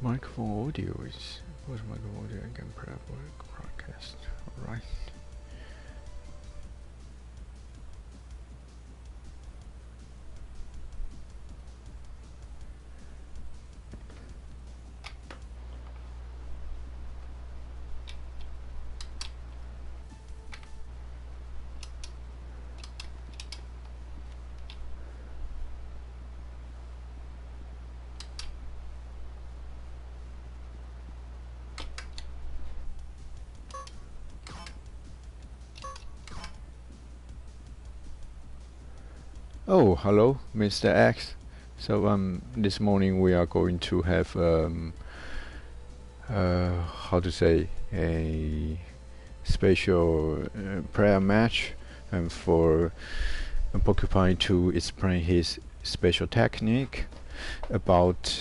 microphone audio is what microphone audio I can broadcast. Alright. Oh, hello, Mr. X. So this morning we are going to have how to say, a special prayer match for Porcupine to explain his special technique about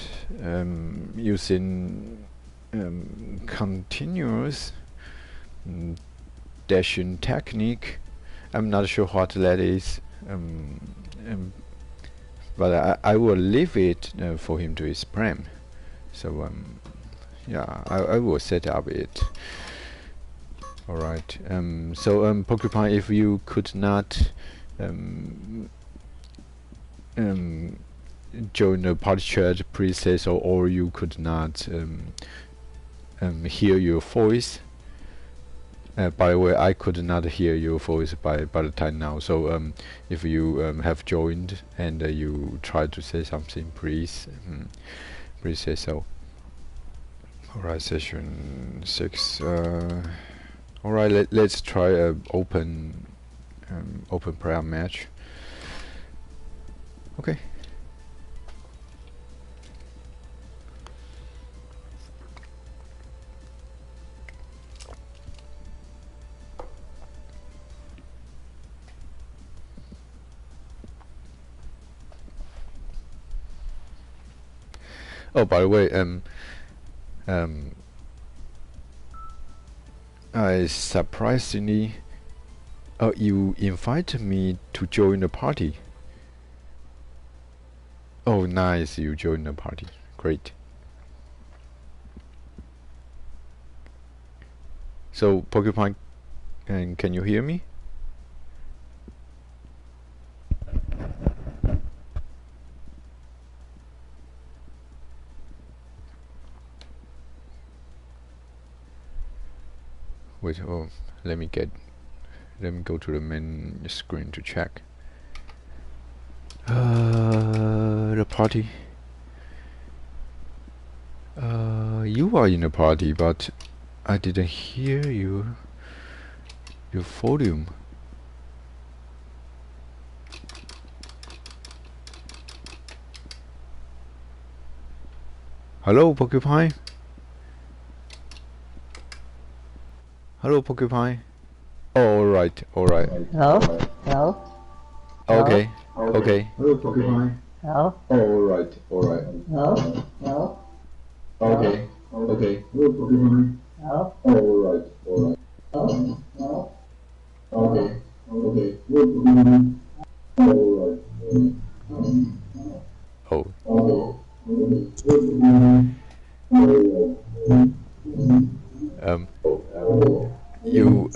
using continuous dashing technique. I'm not sure what that is. But I will leave it for him to explain. So yeah, I will set up it. Alright. So Porcupine, if you could not join the party chat, please say so, or you could not hear your voice. By the way, I could not hear your voice by the time now. So if you have joined and you try to say something, please please say so. Alright, session 6. Alright, let's try a open prayer match. Okay. Oh, by the way, I surprisingly, you invited me to join the party. Oh, nice, you joined the party. Great. So, Porcupine, can you hear me? Wait, oh, let me go to the main screen to check. The party. You are in the party, but I didn't hear your volume. Hello, Porcupine. Hello, Porcupine. Oh, alright. Hello? Hello? Okay. Okay. Hello, Porcupine. Hello? Oh, alright. Hello? Hello? Okay. Hello, Porcupine. Hello? Oh, alright. Hello? Okay. Hello, Porcupine. Oh, alright. Oh. You.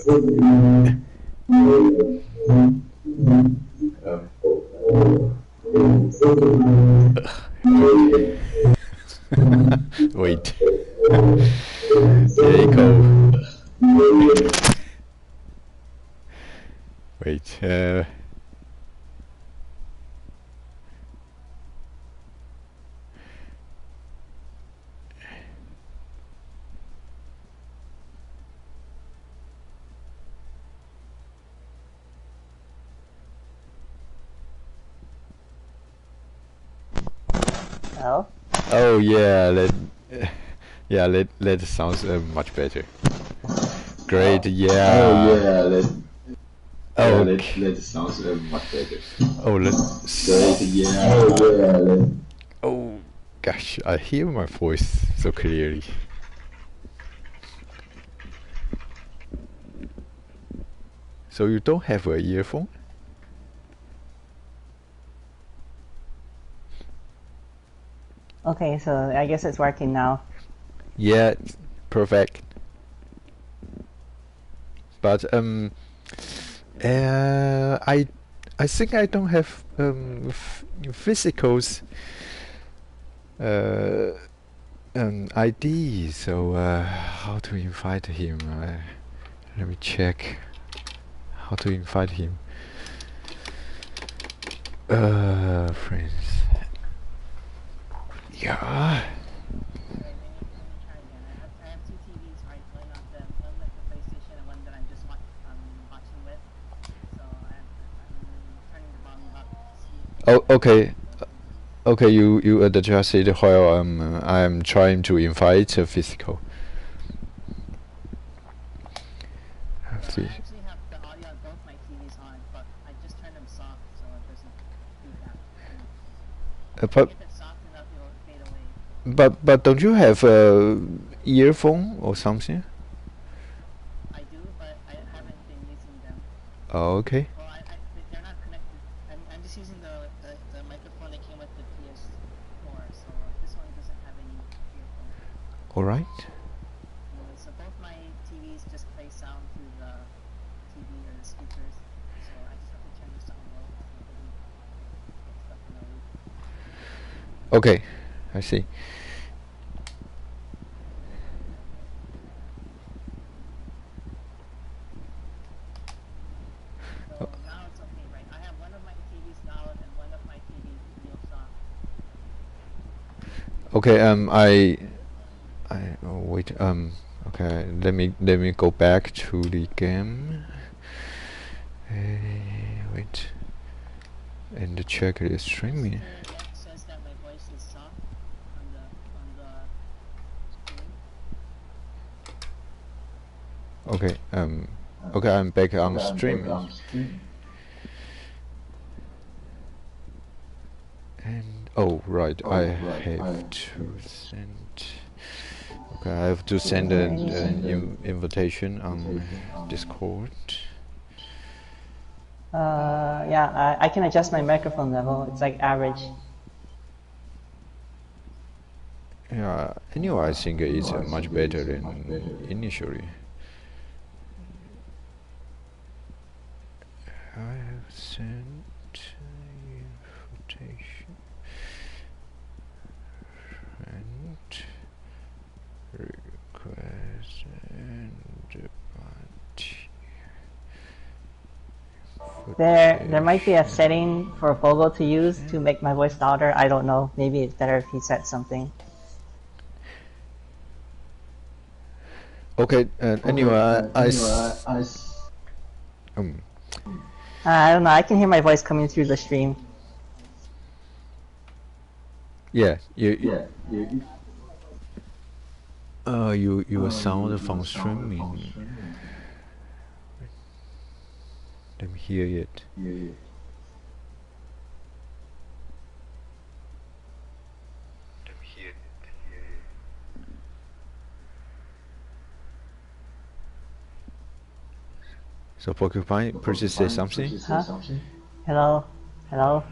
Wait. There you go. Wait. Hello? Oh yeah, that sounds much better. Great, yeah. That sounds much better. Oh, let's. Great, yeah. Oh, gosh, I hear my voice so clearly. So you don't have a earphone? Okay, so I guess it's working now. Yeah, perfect. But I think I don't have physicals ID. So how to invite him? Let me check how to invite him. Friends. Yeah. Oh, okay. Okay, you adjust it while I am trying to invite a physical. I actually have the audio on both my TVs on, but I just turned them soft so it doesn't feedback. But If it's soft enough, it will fade away. but don't you have a earphone or something? I do, but I haven't been using them. Oh, okay. Well, they're not connected. I'm just using the microphone that came with the PS4, so this one doesn't have any earphone. All right. So both my TVs just play sound through the TV or the speakers, so I just have to turn the sound low so it doesn't get stuck in the loop. Okay, I see. So now it's okay, right? I have one of my TVs loud and one of my TVs real soft. Okay, oh, wait, okay, let me go back to the game. Wait, and check the streaming. It says that my voice is soft on the screen. Okay, okay, I'm back on streaming. And oh right, I have to send. Okay, I have to send an invitation on Discord. Yeah, I can adjust my microphone level. It's like average. Yeah, anyway, I think it's much better than initially. I have sent invitation and request and There might be a setting for Fogo to use to make my voice louder. I don't know. Maybe it's better if he sets something. Okay, anyway, I don't know. I can hear my voice coming through the stream. yeah, you sound from streaming. Let me hear it. So Porcupine, please say something. Huh? Hello? Hello?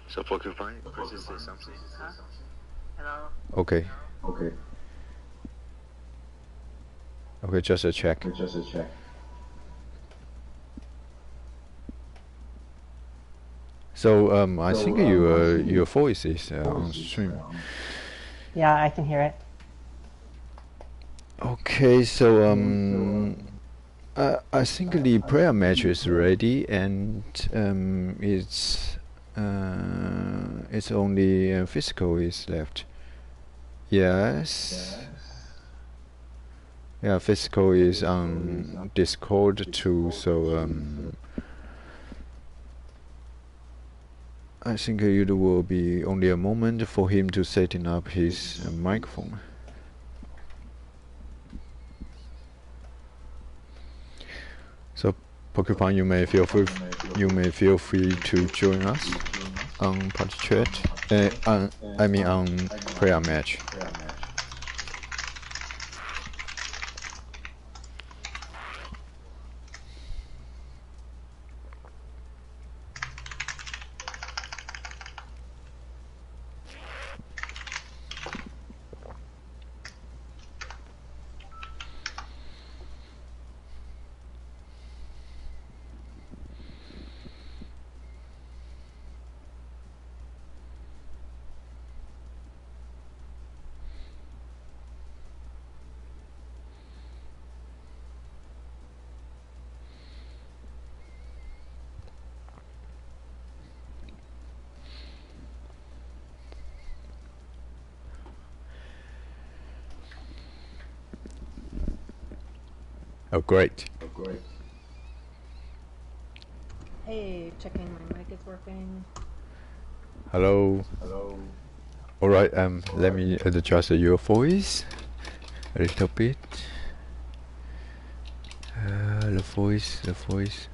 So Porcupine, please say something. Huh? Hello? Okay. Okay, just a check. So I think your voice is on stream. Yeah, I can hear it. Okay, so I think the prayer match is ready, and it's only physical is left. Yes. Yeah, physical is on Discord too, so I think it will be only a moment for him to setting up his microphone. So Porcupine, you may feel free to join us on party chat. I mean on prayer match. Oh, great. Hey, checking my mic is working. Hello. All right. Let me adjust your voice a little bit. The voice.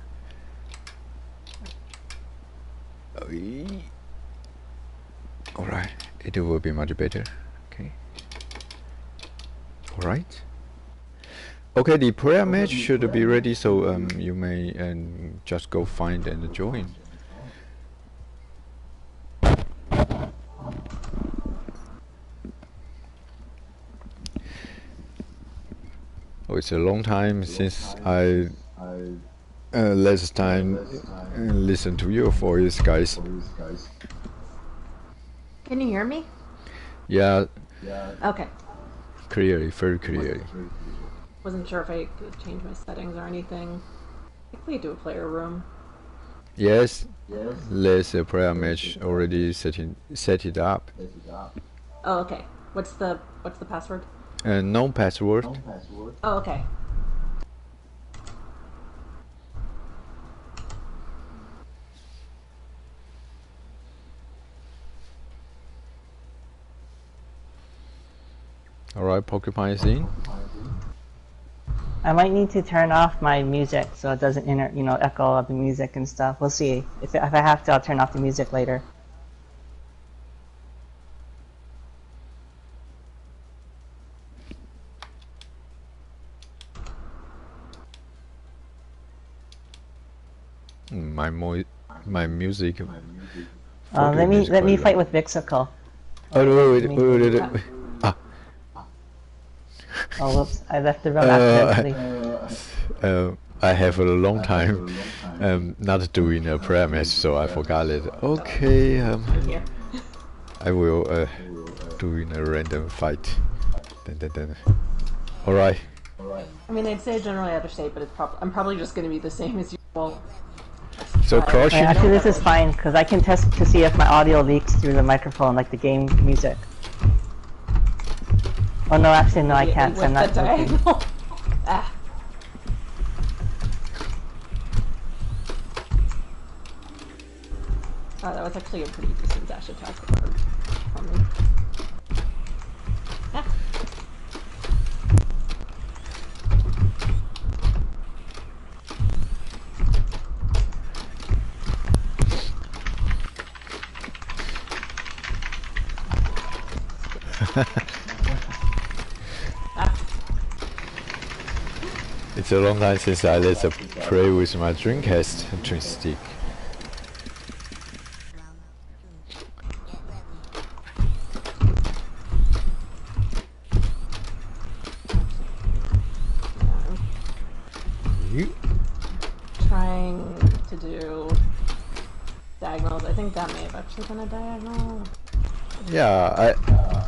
All right. It will be much better. Okay. All right. Okay, the prayer match should be ready, so you may just go find and join. Oh, it's a long time since I last time listened to your voice, guys. Can you hear me? Yeah, Okay. clearly, very clearly. Wasn't sure if I could change my settings or anything. I think we do a player room. Yes, let's prayer match already set it up. Oh, okay. What's the password? No password. Oh, okay. All right, Porcupine is in. I might need to turn off my music so it doesn't echo of the music and stuff. We'll see. If I have to, I'll turn off the music later. My music. Let me fight with Vixical. Oh wait. Ah. Oh whoops! I left the room accidentally. I have a long time not doing a prayer match, so I forgot it. Okay, I will doing a random fight. Then. All right. I mean, I'd say generally out of state, but I'm probably just going to be the same as usual. So crouching. Actually, this is fine because I can test to see if my audio leaks through the microphone, like the game music. Oh no, actually no, I can't. So I'm not looking. Ah. Oh, that was actually a pretty decent dash attack from me. Ah. It's a long time since I let play with my Dreamcast joystick. Trying to do diagonals. I think that may have actually been a diagonal. Yeah,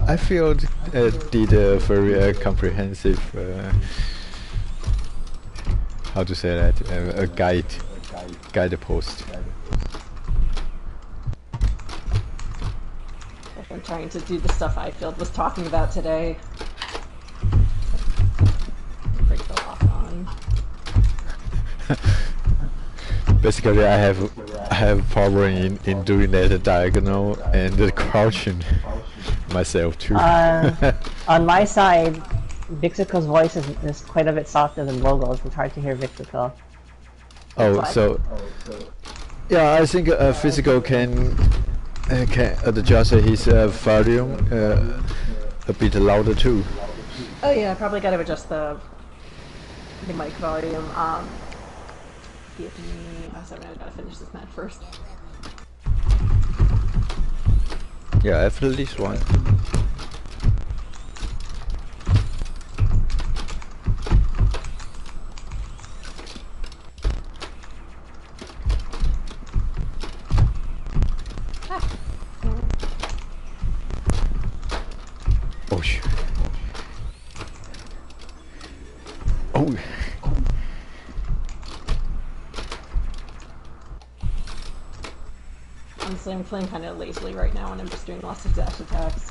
I feel did a very comprehensive how to say that, a guide post. I'm trying to do the stuff Ifield was talking about today. Break the lock on. Basically, I have problem in doing that diagonal and the crouching myself too. On my side, Vixical's voice is quite a bit softer than Logo's. It's hard to hear Vixical. Oh, so yeah, I think Physical can adjust his volume a bit louder too. Oh yeah, I probably gotta adjust the mic volume. Give me. Oh, sorry, I gotta finish this match first. Yeah, after this one. Oh shit. Oh. Honestly, I'm playing kind of lazily right now, and I'm just doing lots of dash attacks.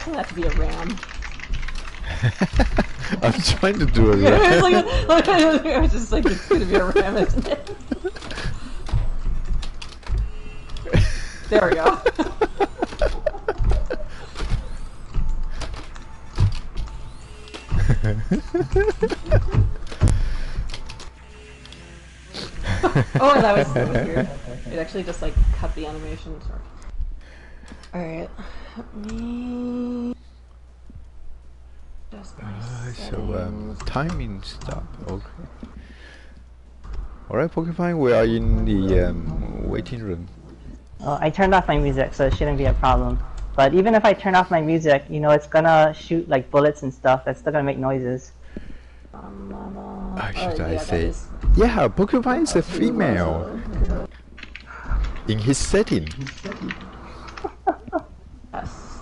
expecting that to be a ram. I'm trying to do a Yeah, ram. I was just like, it's gonna be a ram, isn't it? There we go. Oh, that was weird. It actually just like cut the animation. Alright, let me just So timing stop. Okay. Alright, Pokefine, we are in the waiting room. I turned off my music, so it shouldn't be a problem. But even if I turn off my music, you know, it's gonna shoot like bullets and stuff. That's still gonna make noises. Should I say? Yeah, Pokefine is a female. In his setting. Yes.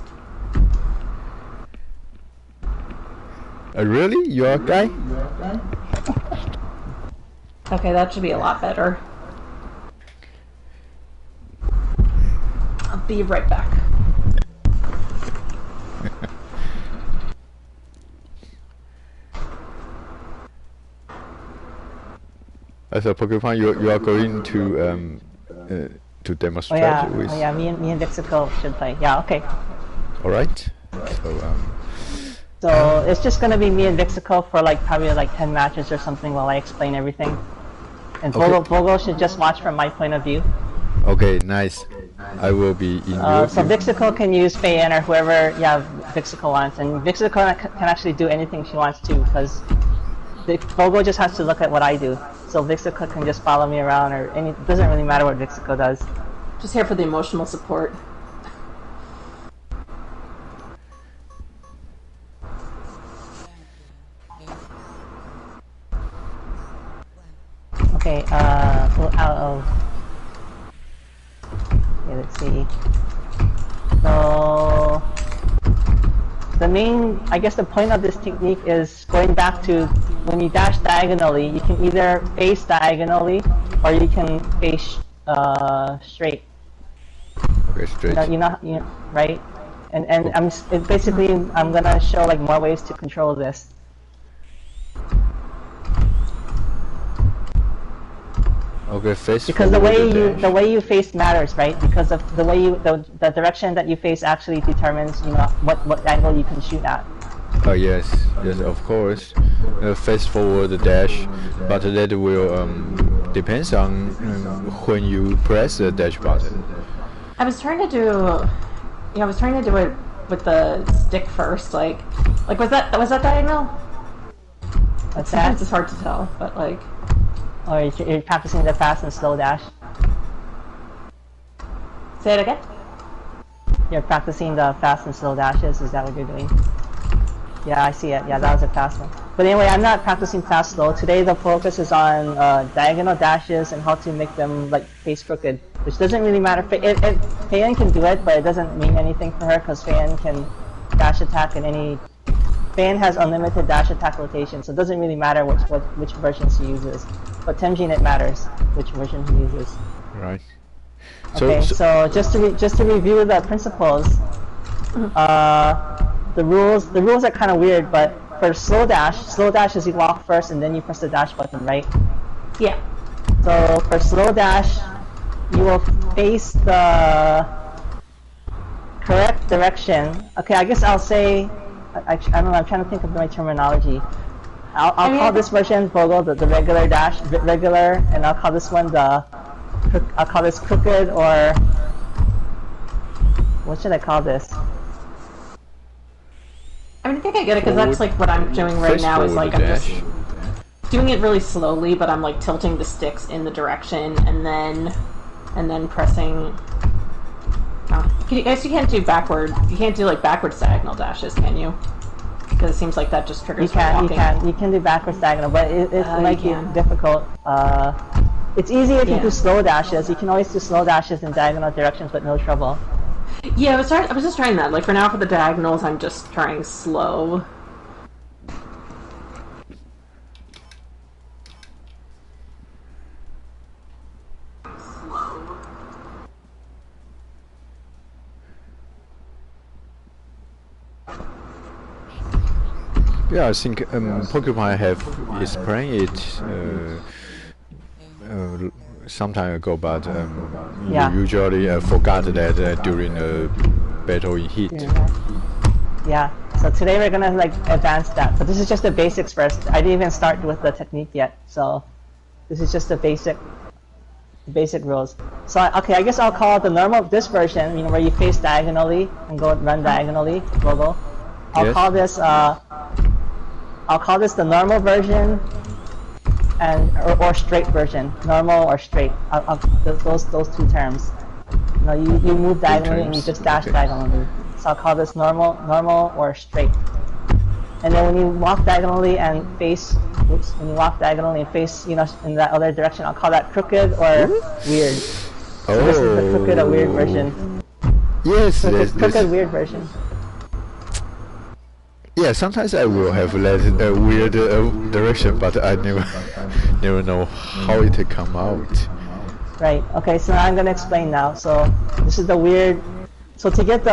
Really? You're a guy? Okay, that should be a lot better. I'll be right back. As a Pokefine, you are going to demonstrate with. Oh yeah, me and Vixico should play. Yeah, okay. All right. So it's just gonna be me and Vixico for like probably like 10 matches or something while I explain everything. And Bogo should just watch from my point of view. Okay, nice. I will be in your So view. Vixico can use Fei-En or whoever Vixico wants, and Vixico can actually do anything she wants to, because Bogo just has to look at what I do. So Vixico can just follow me around, or it doesn't really matter what Vixico does. Just here for the emotional support. Okay, okay, let's see. So the main, I guess the point of this technique is going back to when you dash diagonally, you can either face diagonally or you can face straight. Okay, straight. You know, right? And I'm gonna show like more ways to control this. Okay, face Because the forward way you face matters, right? Because of the way the direction that you face actually determines, you know, what angle you can shoot at. Oh yes, of course. Face forward dash, but that will depends on when you press the dash button. I was trying to do, it with the stick first. Like was that diagonal? What's Sometimes that? it's hard to tell, but like. Or you're practicing the fast and slow dash. Say it again? You're practicing the fast and slow dashes, is that what you're doing? Yeah, I see it. Yeah, that was a fast one. But anyway, I'm not practicing fast slow. Today the focus is on diagonal dashes and how to make them like face crooked, which doesn't really matter. Fei-En can do it, but it doesn't mean anything for her because Fei-En can dash attack in any. Fei-En has unlimited dash attack rotation, so it doesn't really matter which version she uses. But Temjin, it matters which version he uses. Right. Okay, so just to review the principles, the rules are kind of weird, but for slow dash is you walk first and then you press the dash button, right? Yeah. So for slow dash, you will face the correct direction. Okay, I guess I'll say, I don't know, I'm trying to think of my terminology. I'll call this version Bogo the regular dash, regular, and I'll call this one I'll call this crooked, or what should I call this? I mean, I think I get it, because that's like what I'm doing right now, is like I'm just doing it really slowly, but I'm like tilting the sticks in the direction, and then pressing. I guess you can't do backward. You can't do like backwards diagonal dashes, can you? Because it seems like that just triggers. You can do backwards diagonal, but it might be difficult. It's easy if you do slow dashes. You can always do slow dashes in diagonal directions, but no trouble. Yeah, I was just trying that. Like for now, for the diagonals, I'm just trying slow. Yeah, I think Porcupine is playing it some time ago, but Yeah. you usually forgot that during the battle in Heat. Yeah. So today we're gonna like advance that. But this is just the basics first. I didn't even start with the technique yet. So this is just the basic rules. So okay, I guess I'll call the normal this version, where you face diagonally and run diagonally, logo. I'll call this the normal version or straight version. Normal or straight. Those two terms. You move diagonally and you just dash diagonally. So I'll call this normal or straight. And then when you walk diagonally and face, in that other direction, I'll call that crooked or weird. So this is the crooked or weird version. Yes, crooked weird version. Yeah, sometimes I will have a weird direction, but I never know how it will come out. Right. Okay. So now I'm gonna explain now. So this is the weird. So to get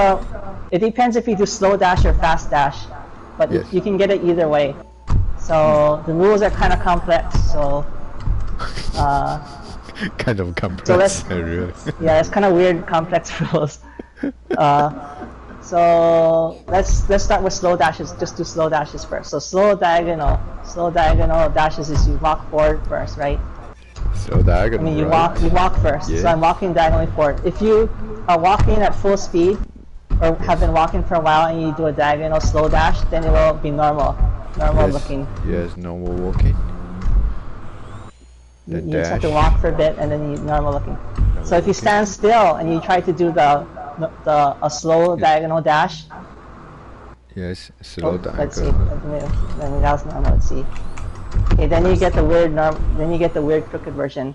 it depends if you do slow dash or fast dash, but you can get it either way. So the rules are kind of complex. So. Kind of complex. Really. Yeah, it's kind of weird, complex rules. So let's start with slow dashes. Just do slow dashes first. So slow diagonal dashes is you walk forward first, right? Slow diagonal. I mean, you walk first. Yeah. So I'm walking diagonally forward. If you are walking at full speed, or have been walking for a while, and you do a diagonal slow dash, then it will be normal looking. Yes, normal walking. You just have to walk for a bit, and then you normal looking. So if you stand still and you try to do a slow diagonal dash. Yes, slow diagonal. Let's see. Then that was normal. Let's see. Okay, then you get the weird crooked version.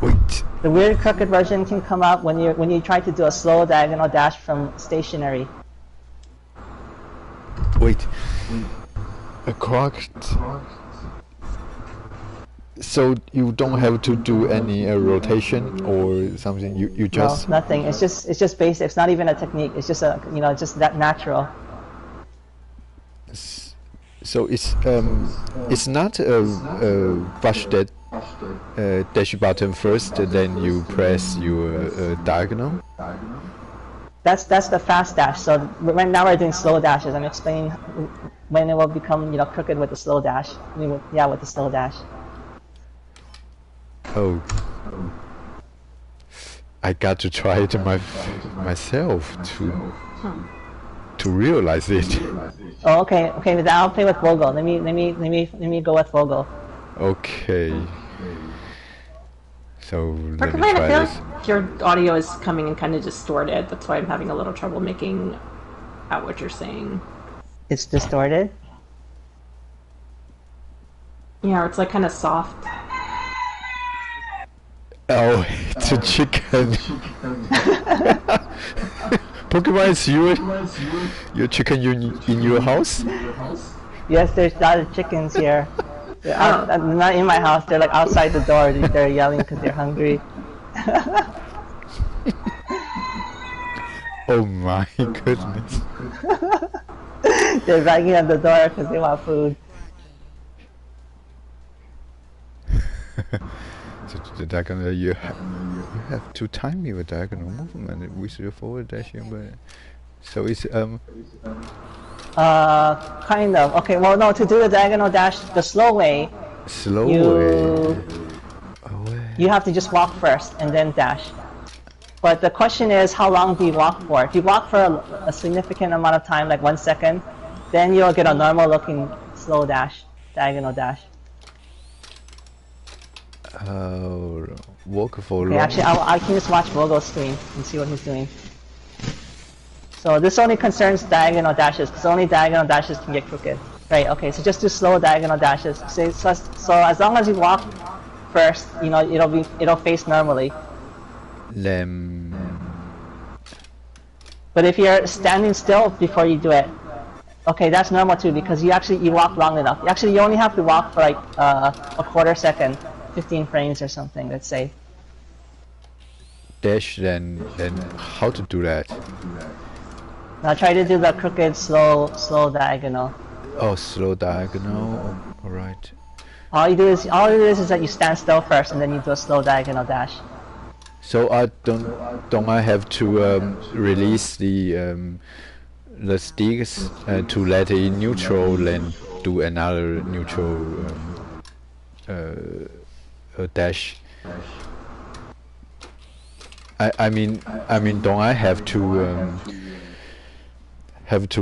Wait. The weird crooked version can come out when you try to do a slow diagonal dash from stationary. Wait. A crooked. So you don't have to do any rotation or something. You just no, nothing. It's just basic. It's not even a technique. It's just just that natural. So it's not a push that dash button first, then you press your diagonal. That's the fast dash. So right now we're doing slow dashes. I'm explaining when it will become crooked with the slow dash. With the slow dash. Oh, I got to try it myself to realize it. Oh, okay. Then I'll play with Vogel. Let me go with Vogel. Okay. So let me I try feel this. like your audio is coming in kind of distorted. That's why I'm having a little trouble making out what you're saying. It's distorted? Yeah, it's like kind of soft. Oh, it's a chicken. Pokemon is your chicken in your house? Yes, there's a lot of chickens here. They're not in my house. They're like outside the door. They're yelling because they're hungry. Oh my goodness. They're banging on the door because they want food. So the diagonal, you have to time your diagonal movement with your forward dashing, but so it's kind of. Okay, well no, to do the diagonal dash the slow way. You have to just walk first and then dash. But the question is, how long do you walk for? If you walk for a significant amount of time, like 1 second, then you'll get a normal looking slow dash, diagonal dash. Walk for okay, actually, I can just watch Vogel's screen and see what he's doing. So this only concerns diagonal dashes, because only diagonal dashes can get crooked. Right, okay, so just do slow diagonal dashes. So as long as you walk first, it'll face normally. But if you're standing still before you do it, okay, that's normal too, because you walk long enough. Actually, you only have to walk for like a quarter second. 15 frames or something, let's say. Dash, then how to do that? Now try to do the crooked, slow diagonal. Oh, slow diagonal. All right. All you do is that you stand still first, and then you do a slow diagonal dash. So I don't I have to release the sticks to let it in neutral, then do another neutral dash? I mean, don't I have to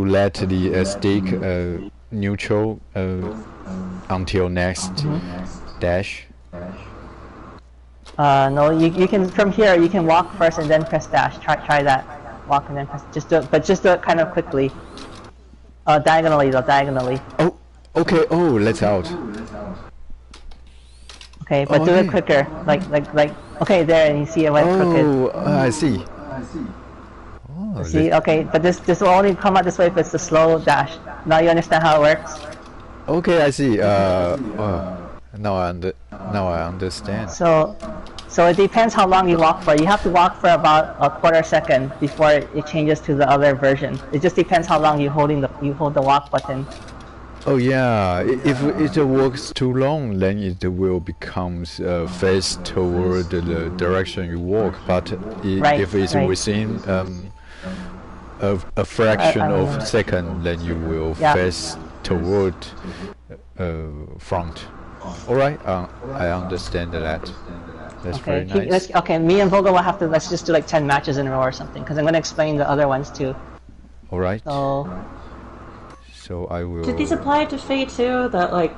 let the stick neutral until next dash? No, you can from here. You can walk first and then press dash. Try that. Walk and then press. Just do it kind of quickly. Diagonally though, diagonally. Oh, okay. Oh, let's out. Okay, but do it quicker. Like. Okay, there, and you see it went crooked. Oh, I see. Oh, see, okay, but this will only come out this way if it's a slow dash. Now you understand how it works? Okay, I see. Now I understand. So it depends how long you walk for. You have to walk for about a quarter second before it changes to the other version. It just depends how long you hold the walk button. Oh yeah, if it works too long, then it will become face toward the direction you walk. But if it's within a fraction of a second, then you will face toward front. All right, I understand that. That's very nice. Okay, me and Vogel will have to. Let's just do like 10 matches in a row or something, because I'm going to explain the other ones too. All right. So I will. Did these apply to Faye too? That I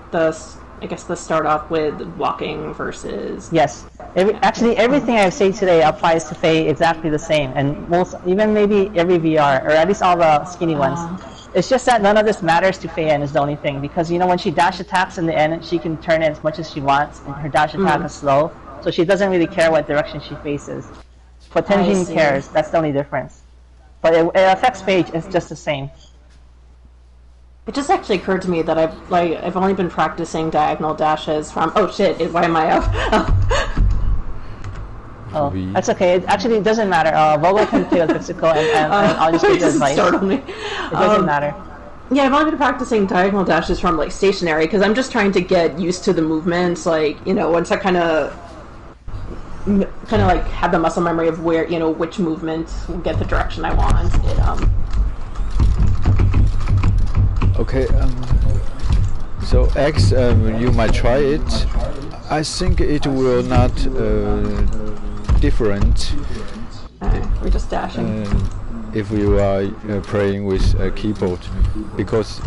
guess the start off with walking versus. Yes. Actually, everything I've said today applies to Faye exactly the same, and even maybe every VR, or at least all the skinny ones. It's just that none of this matters to Faye is the only thing, because when she dash attacks in the end, she can turn it as much as she wants, and her dash attack is slow, so she doesn't really care what direction she faces. But Tenjin cares. That's the only difference. But it affects Faye. It's just the same. It just actually occurred to me that I've only been practicing diagonal dashes from. Oh shit! Why am I up? Oh, that's okay. It doesn't matter. Vogel can play with Physical, and I'll just give you advice. It doesn't matter. Yeah, I've only been practicing diagonal dashes from stationary, because I'm just trying to get used to the movements. Once I kind of have the muscle memory of where which movement will get the direction I want. Okay, so X, you might try it. I think it will not different. We're just dashing. If you are playing with a keyboard, because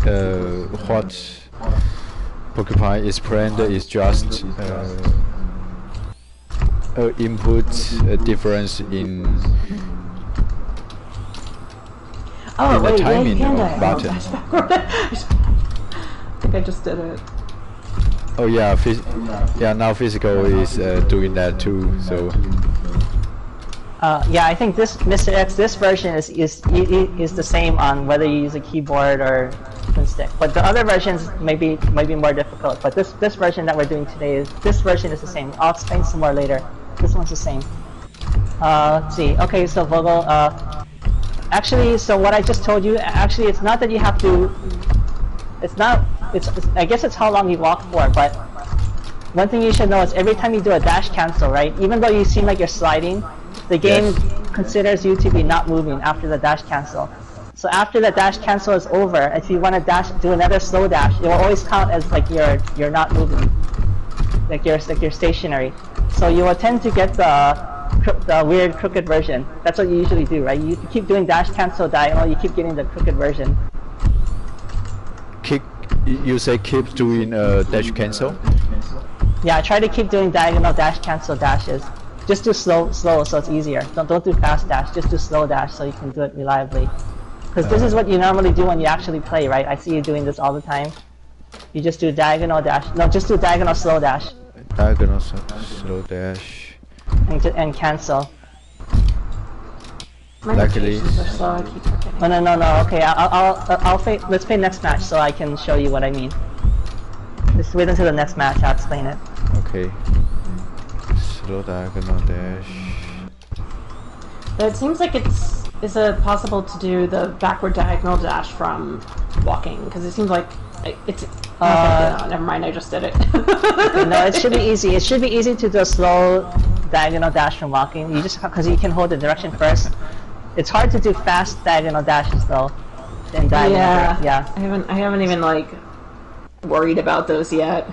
what Porcupine is planned is just input difference in. The timing of button. I think I just did it. Oh yeah, now Physical is doing that too. So. Yeah, I think Mr. X, this version is the same on whether you use a keyboard or twin stick. But the other versions might be more difficult. But this version that we're doing today this version is the same. I'll explain some more later. This one's the same. Let's see. Okay, so Vogel. Actually, so what I just told you, actually, it's not that you have to. I guess it's how long you walk for. But one thing you should know is every time you do a dash cancel, right? Even though you seem like you're sliding, the game considers you to be not moving after the dash cancel. So after the dash cancel is over, if you want to do another slow dash, it will always count as you're not moving, like you're stationary. So you will tend to get the weird crooked version. That's what you usually do, right? You keep doing dash cancel diagonal, you keep getting the crooked version. You say keep doing dash cancel? Yeah, I try to keep doing diagonal dash cancel dashes. Just do slow so it's easier. Don't do fast dash, just do slow dash so you can do it reliably. Because this is what you normally do when you actually play, right? I see you doing this all the time. You just do diagonal dash. No, just do diagonal slow dash. Diagonal slow dash. And cancel. Luckily. No. Okay, let's play next match so I can show you what I mean. Just wait until the next match. I'll explain it. Okay. Slow diagonal dash. But it seems like is it possible to do the backward diagonal dash from walking? Because it seems like It's no, never mind. I just did it. No, it should be easy. It should be easy to do a slow diagonal dash from walking. You just because you can hold the direction first. It's hard to do fast diagonal dashes though. Then diagonal. Yeah. I haven't even like worried about those yet.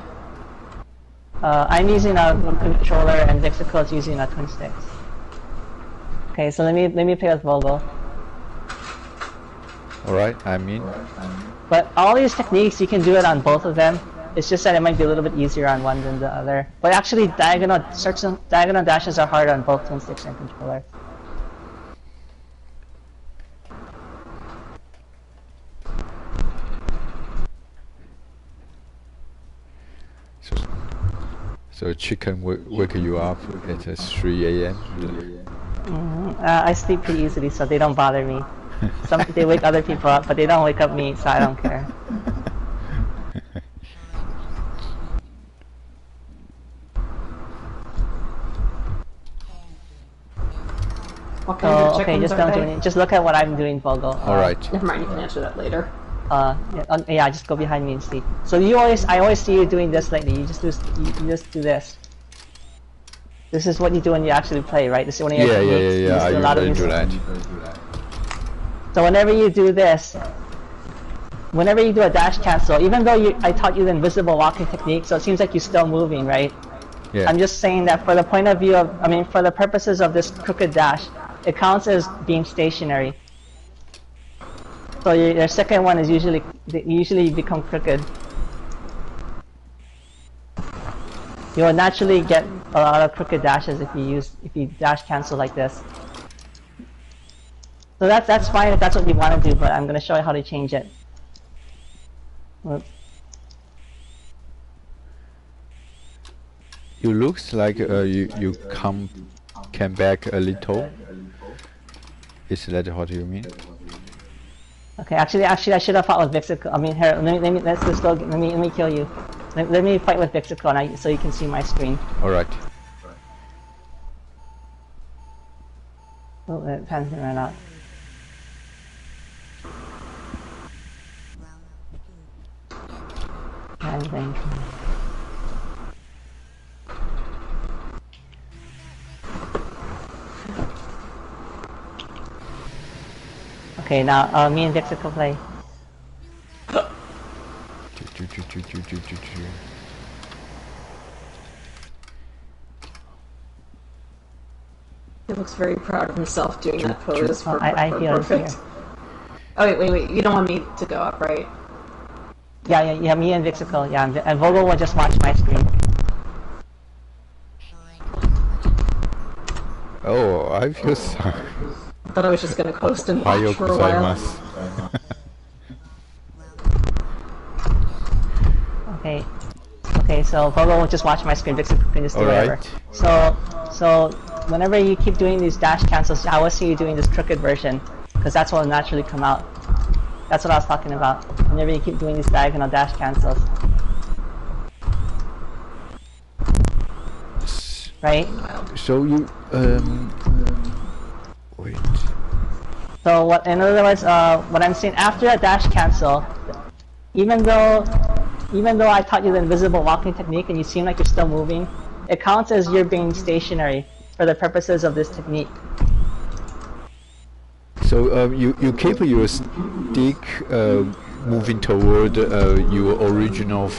I'm using a controller and Vixico is using a twin sticks. Okay, so let me play with Vogel. Alright, I mean. But all these techniques, you can do it on both of them. It's just that it might be a little bit easier on one than the other. But actually, diagonal dashes are hard on both twin sticks and controller. So chicken wake you up at 3 a.m. I sleep pretty easily, so they don't bother me. They wake other people up, but they don't wake up me, so I don't care. Okay, just don't do anything. Just look at what I'm doing, Vogel. Alright. Never mind, you can answer that later. Yeah, just go behind me and sleep. So I always see you doing this lately. You just do this. This is what you do when you actually play, right? This is one of your techniques. Yeah. I do that. So whenever you do this, whenever you do a dash cancel, even though I taught you the invisible walking technique, so it seems like you're still moving, right? Yeah. I'm just saying that for the point of view of, for the purposes of this crooked dash, it counts as being stationary. So your second one is usually become crooked. You will naturally get a lot of crooked dashes if you dash cancel like this. So that's fine if that's what you want to do, but I'm going to show you how to change it. Whoops. You looks like you came back a little. Is that what you mean? Okay, actually, I should have fought with Vixico. I mean, here, let's just go. Let me kill you. Let me fight with Vixico, so you can see my screen. All right. Oh, the pen's ran out. Okay, now me and Vixico play. He looks very proud of himself doing that pose. I feel perfect. Here. Oh wait, you don't want me to go up, right? Yeah, me and Vixico, yeah, and Vogel will just watch my screen. Oh, I feel sorry. I thought I was just gonna coast and watch for a while. Okay, so Vogel will just watch my screen, Vixico can just do whatever. So whenever you keep doing these dash cancels, I will see you doing this crooked version, because that's what will naturally come out. That's what I was talking about. Whenever you keep doing these diagonal dash cancels. Right? So you, wait. So what, in other words, what I'm saying, after a dash cancel, even though I taught you the invisible walking technique and you seem like you're still moving, it counts as you're being stationary for the purposes of this technique. So you keep your stick moving toward your original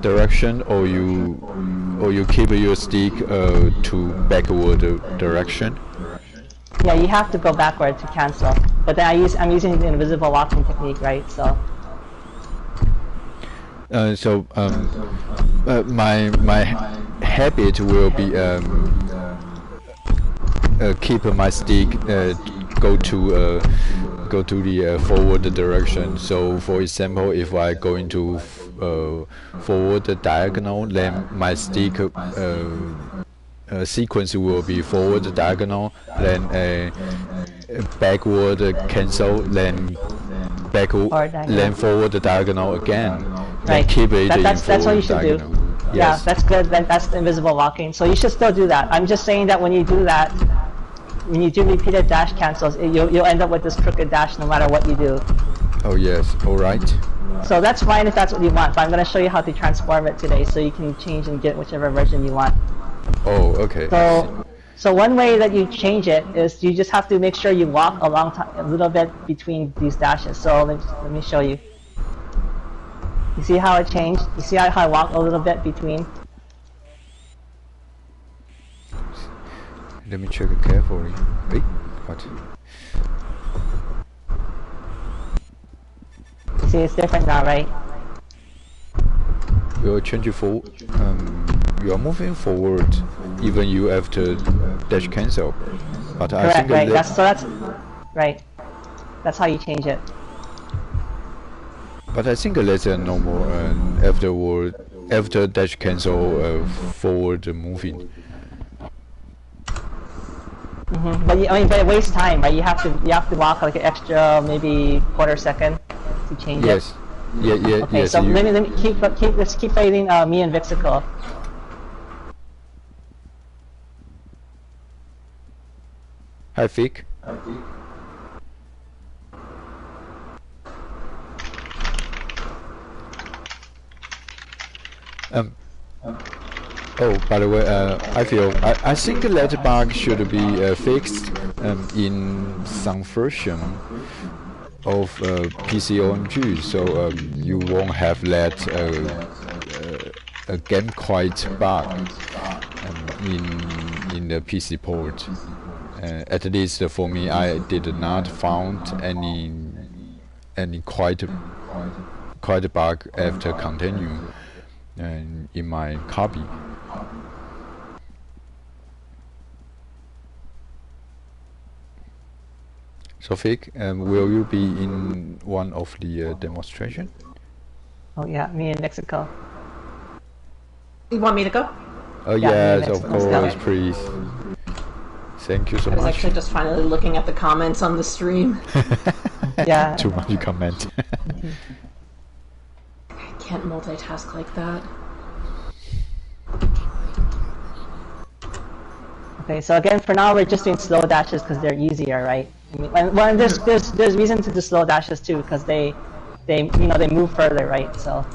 direction, or you keep your stick to backward direction? Yeah, you have to go backward to cancel. But then I'm using the invisible walking technique, right? So. My habit will be keep my stick go to the forward direction. So for example, if I go into forward diagonal, then my stick sequence will be forward diagonal, then backward cancel, then then forward diagonal again. Right. Keep it that's what you should diagonal. do. Yes. Yeah, that's good. That's the invisible walking. So you should still do that. I'm just saying that when you do that, when you do repeated dash cancels, you'll end up with this crooked dash no matter what you do. Oh yes, all right. So that's fine if that's what you want, but I'm going to show you how to transform it today so you can change and get whichever version you want. Oh, okay. So one way that you change it is you just have to make sure you walk a little bit between these dashes. So let me show you. You see how it changed? You see how I walk a little bit between? Let me check it carefully. Wait, what? You see it's different now, right? You'll change it for you are moving forward even you after dash cancel. But I Correct, think right. That's right. That's how you change it. But I think that's a normal after dash cancel forward moving. But but it wastes time, right? You have to walk like an extra maybe quarter second to change it. Yes. Yeah. Okay, yes, so let me let's keep fighting me and Vixical. Hi, Fig. Oh, by the way, I think that bug should be fixed in some version of PC OMG, so you won't have that a game quite bug in the PC port. At least for me, I did not found any quite bug after continue in my copy. So Fig, will you be in one of the demonstration? Oh yeah, me in Mexico. You want me to go? Oh Yeah, yes, of course, Okay. please. Thank you so I was much. actually just finally looking at the comments on the stream. Yeah. Too much comment. I can't multitask like that. Okay, so again, for now we're just doing slow dashes because they're easier, right? I mean, well, there's reason to do slow dashes too because they move further, right? So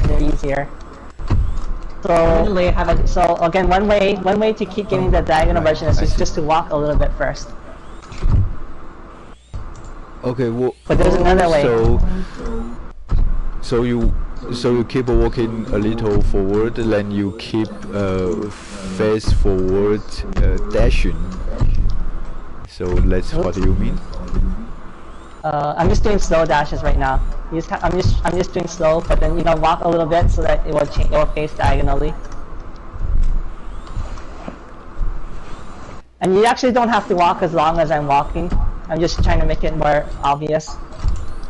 they're easier. So again, one way to keep getting the diagonal version is just to walk a little bit first. Okay, well, But there's another way. So you keep walking a little forward, then you keep face forward dashing. So that's what you mean? I'm just doing slow dashes right now. I'm just doing slow, but then walk a little bit so that it will face diagonally. And you actually don't have to walk as long as I'm walking. I'm just trying to make it more obvious.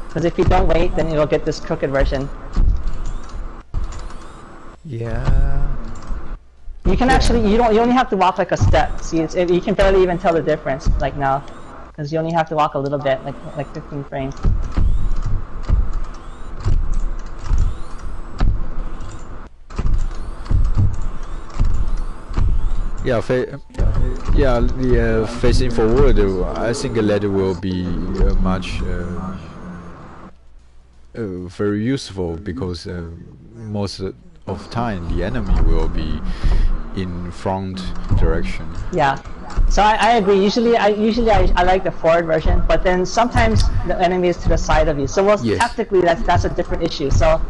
Because if you don't wait, then you'll get this crooked version. Yeah. You can actually, you only have to walk like a step. See, you can barely even tell the difference, like now. Because you only have to walk a little bit, like 15 frames. Yeah, facing forward, I think that will be much very useful because most of time the enemy will be in front direction. Yeah, so I agree. Usually I like the forward version, but then sometimes the enemy is to the side of you. So Yes. tactically that's a different issue. So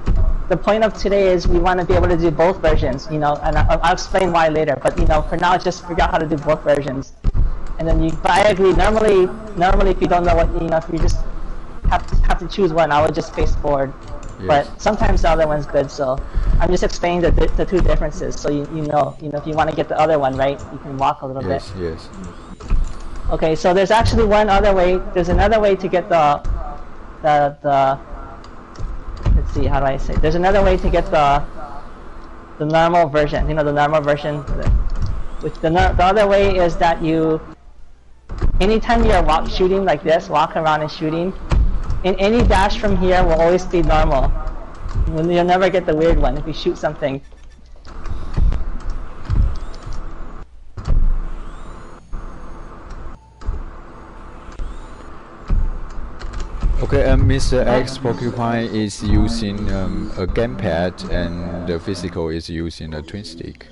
the point of today is we want to be able to do both versions, and I'll explain why later. But for now, just figure out how to do both versions, and then But I agree. Normally, if you don't know what if you just have to choose one, I would just face forward. Yes. But sometimes the other one's good. So I'm just explaining the two differences. So if you want to get the other one right, you can walk a little bit. Yes. Okay, so there's actually one other way. There's another way to get the let's see, how do I say? There's another way to get the normal version. The normal version. Which the other way is that anytime you're shooting like this, walk around and shooting, in any dash from here will always be normal. You'll never get the weird one if you shoot something. Okay, Mr. X Porcupine is using a gamepad and the physical is using a twin stick.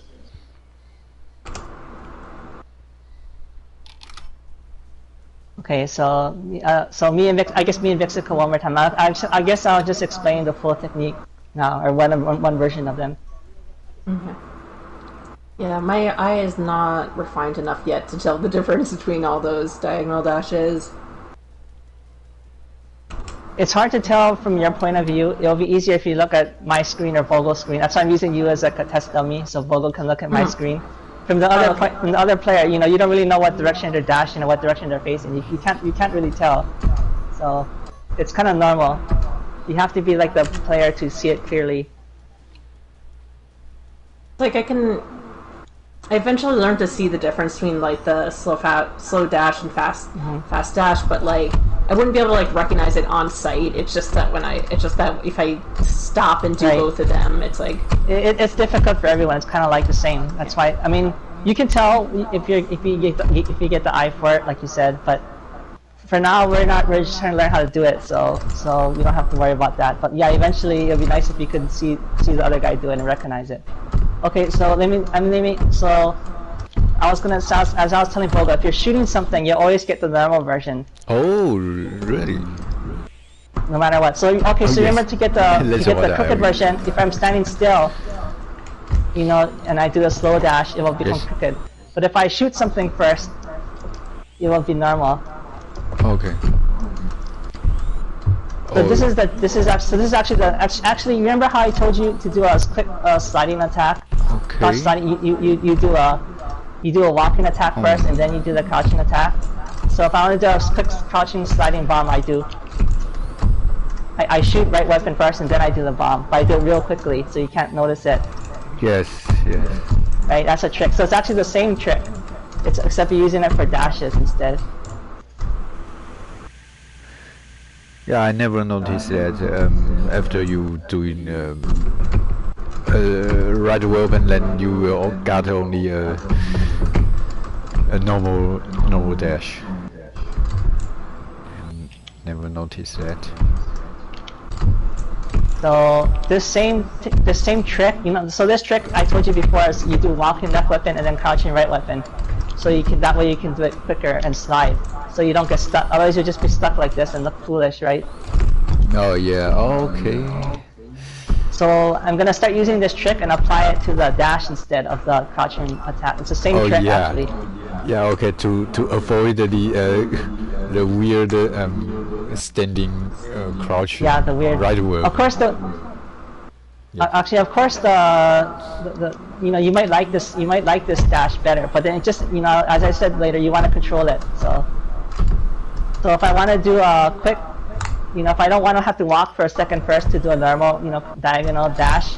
Okay, so me and I guess me and Vixica one more time. I guess I'll just explain the full technique now, or one version of them. Okay. Yeah, my eye is not refined enough yet to tell the difference between all those diagonal dashes. It's hard to tell from your point of view. It'll be easier if you look at my screen or Vogel's screen. That's why I'm using you as a test dummy, so Vogel can look at my screen. From the other player, you know, you don't really know what direction they're dashing or what direction they're facing. You can't really tell. So it's kind of normal. You have to be like the player to see it clearly. Like I eventually learned to see the difference between like the slow dash and fast dash, but like I wouldn't be able to like recognize it on sight. It's just that if I stop and do both of them, it's like it's difficult for everyone. It's kind of like the same. That's why I mean you can tell if you get the eye for it, like you said. But for now, we're just trying to learn how to do it, so we don't have to worry about that. But yeah, eventually it'll be nice if you could see the other guy do it and recognize it. Okay, so so I was gonna, as I was telling Vogel, if you're shooting something, you always get the normal version. Oh, really? No matter what. So okay, so remember to get the crooked version. If I'm standing still, you know, and I do a slow dash, it will become crooked. But if I shoot something first, it will be normal. Okay. So this is actually remember how I told you to do a quick sliding attack? Okay. You do a walking attack first and then you do the crouching attack. So if I want to do a quick crouching sliding bomb, I shoot right weapon first and then I do the bomb. But I do it real quickly so you can't notice it. Yes. Right, that's a trick. So it's actually the same trick. Except you're using it for dashes instead. Yeah, I never noticed that after you doing right weapon, then you got only a normal dash. Never noticed that. So this same trick, you know. So this trick I told you before is you do walking left weapon and then crouching right weapon. So that way you can do it quicker and slide. So you don't get stuck. Otherwise you'll just be stuck like this and look foolish, right? Oh yeah. Okay. So I'm gonna start using this trick and apply it to the dash instead of the crouching attack. It's the same trick actually. Yeah. Okay. To avoid the weird standing crouch. Yeah, the weird. Right word. Of course actually, of course the you know, you might like this dash better, but then it just, you know, as I said later, you want to control it. So if I want to do a quick, you know, if I don't want to have to walk for a second first to do a normal, you know, diagonal dash,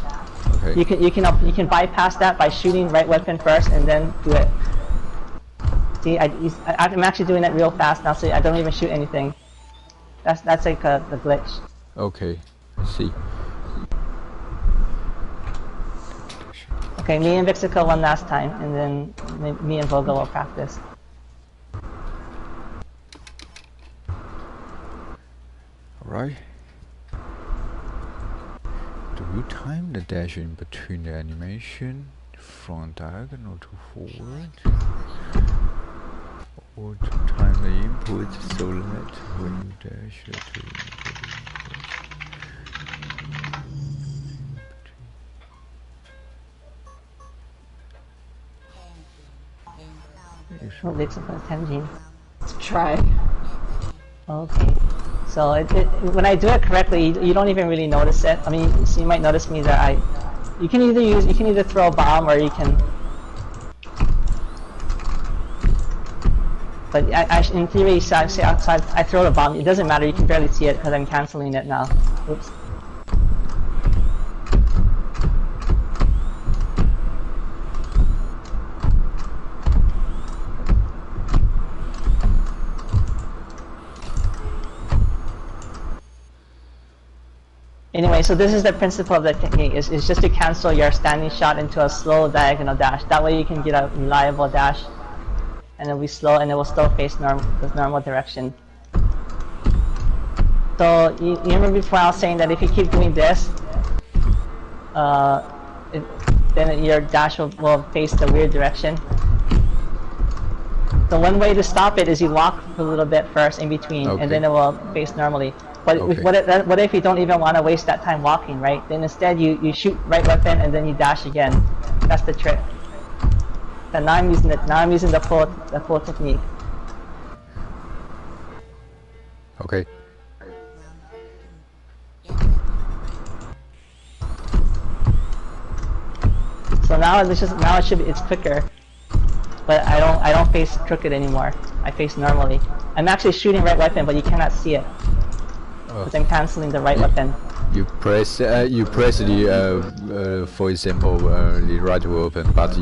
you can bypass that by shooting right weapon first and then do it. See, I'm actually doing it real fast now, so I don't even shoot anything. That's like the glitch. Okay, I see. Okay, me and Vixica one last time, and then me and Vogel will practice. Alright. Do you time the dash in between the animation from diagonal to forward? Or to time the input so that when you dash it to Let's try. Okay. So when I do it correctly, you don't even really notice it. I mean, so you might notice me that you can either throw a bomb or you can. But in theory, so I throw the bomb. It doesn't matter. You can barely see it because I'm canceling it now. Oops. Anyway, so this is the principle of the technique, is just to cancel your standing shot into a slow diagonal dash. That way you can get a reliable dash, and it'll be slow and it will still face the normal direction. So you remember before I was saying that if you keep doing this, then your dash will face the weird direction. So one way to stop it is you walk a little bit first in between, and then it will face normally. But what if you don't even want to waste that time walking, right? Then instead you shoot right weapon and then you dash again. That's the trick. And now I'm using it. Now I'm using the full technique. Okay. So now it's quicker, but I don't face crooked anymore. I face normally. I'm actually shooting right weapon, but you cannot see it because I'm canceling the right weapon. You press the for example the right weapon, but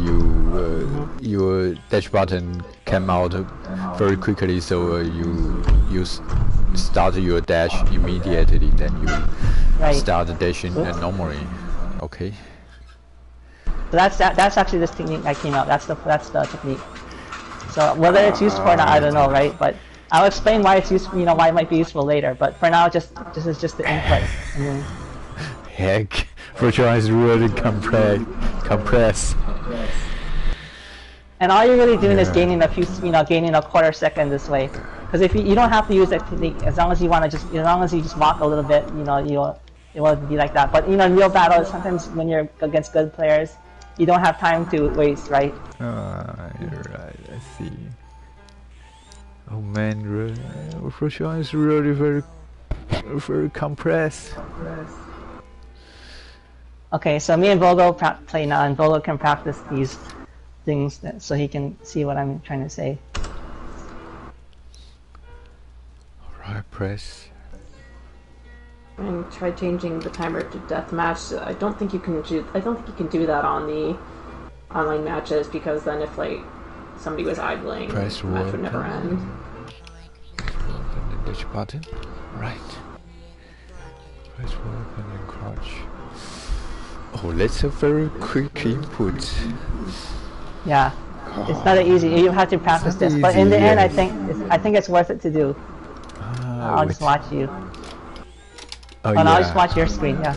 your dash button came out very quickly, so you start your dash immediately, then you start dashing normally. Okay. So that's actually this technique I came out. That's the technique. So whether it's useful or not, I don't know, right? But I'll explain why it's useful. Why it might be useful later. But for now, this is just the input. Heck, Virtual-On is really compressed. And all you're really doing is gaining gaining a quarter second this way. Because if you don't have to use that technique, as long as you just walk a little bit, it will be like that. But in real battle, sometimes when you're against good players, you don't have time to waste, right? You're right. I see. Oh man, Virtual-On is really very compressed. Okay, so me and Vogo play now, and Vogo can practice these things so he can see what I'm trying to say. Alright, press. And try changing the timer to deathmatch. I don't think you can do that on the online matches, because then if somebody was idling, press the match would never end. Which button? Right. Press weapon and crouch. Oh, that's a very quick input. Yeah, it's not easy. You have to practice this, but in the end, I think it's worth it to do. I'll just watch you. I'll just watch your screen. Yeah.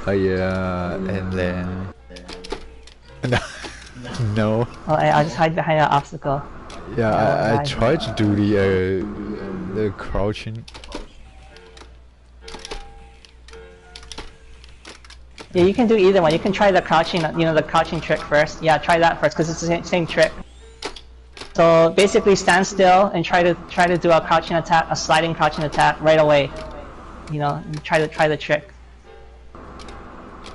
Yeah. And then no. Oh, I'll just hide behind an obstacle. Yeah, I tried to do the crouching. Yeah, you can do either one. You can try the crouching, the crouching trick first. Yeah, try that first because it's the same trick. So basically, stand still and try to do a crouching attack, a sliding crouching attack right away. Try the trick.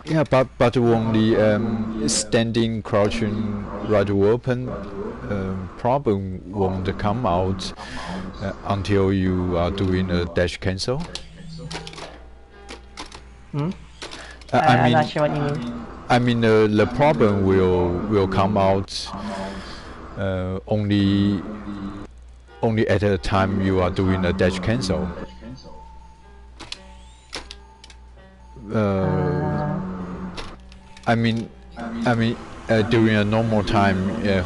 Yeah, but only standing crouching right weapon problem won't come out until you are doing a dash cancel. I'm not sure what you mean. I mean the problem will come out only at the time you are doing a dash cancel. I mean during a normal time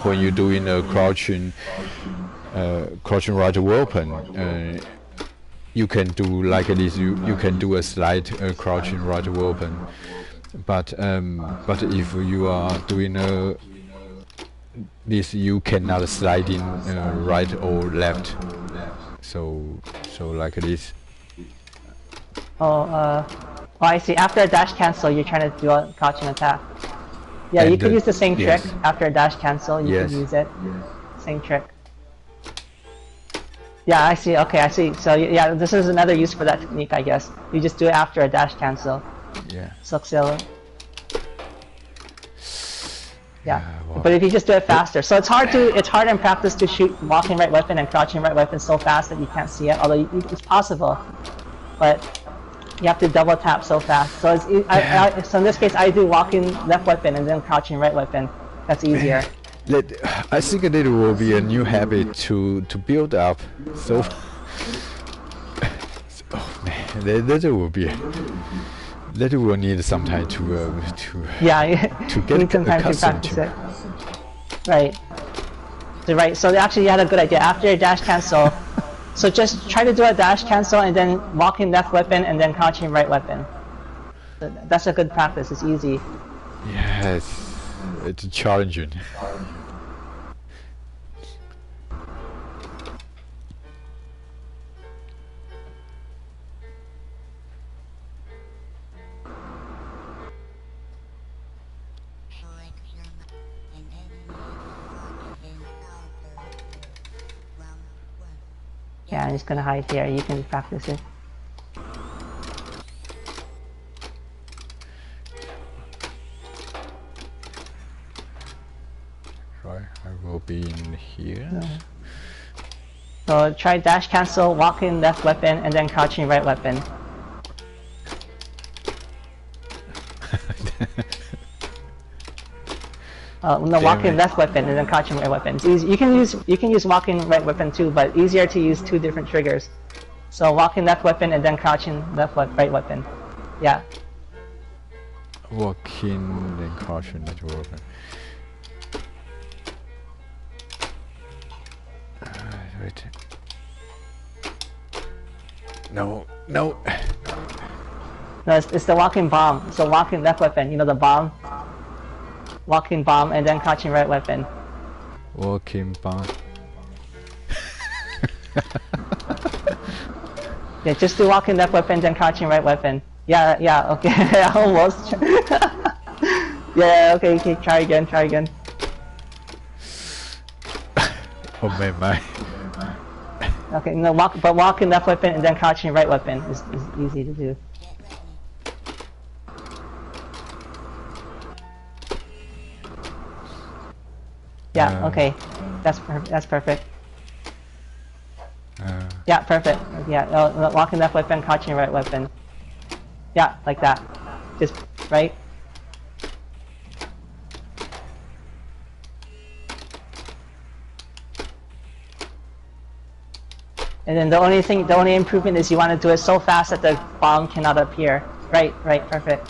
when you're doing a crouching right weapon, you can do like this. You can do a slide crouching right weapon, but if you are doing this, you cannot slide in right or left. So like this. Oh, I see. After a dash cancel, you're trying to do a crouching attack. Yeah, you could use the same trick after a dash cancel. You could use it. Same trick. Yeah, I see. Okay, I see. So yeah, this is another use for that technique, I guess. You just do it after a dash cancel. Yeah. Yeah, well, but if you just do it faster, so it's hard in practice to shoot walking right weapon and crouching right weapon so fast that you can't see it. Although it's possible, but you have to double tap so fast. So so in this case, I do walking left weapon and then crouching right weapon. That's easier. I think that will be a new habit to build up. So, oh man, that will need some time to get accustomed to. Right. So actually, you had a good idea. After your dash cancel, So just try to do a dash cancel and then walking left weapon and then crouching right weapon. That's a good practice. It's easy. Yes, it's challenging. Yeah, I'm just gonna hide here. You can practice it. Right, I will be in here. So try dash cancel, walking left weapon, and then crouching right weapon. No, walking left weapon and then crouching right weapon. It's easy. You can use walking right weapon too, but easier to use two different triggers. So walking left weapon and then crouching right weapon. Yeah. Walking then crouching left weapon. Wait. No. No, it's the walking bomb. So walking left weapon. You know the bomb. Walking bomb and then crouching right weapon. Walking bomb. Yeah, just do walking left weapon then crouching right weapon. Yeah, okay, almost. Yeah, okay, try again. Oh my. Okay, no, walking left weapon and then crouching right weapon is easy to do. Yeah, okay. That's perfect. Yeah, perfect. Yeah, walking left weapon, crouching right weapon. Yeah, like that. Just right. And then the only improvement is you want to do it so fast that the bomb cannot appear. Right, perfect.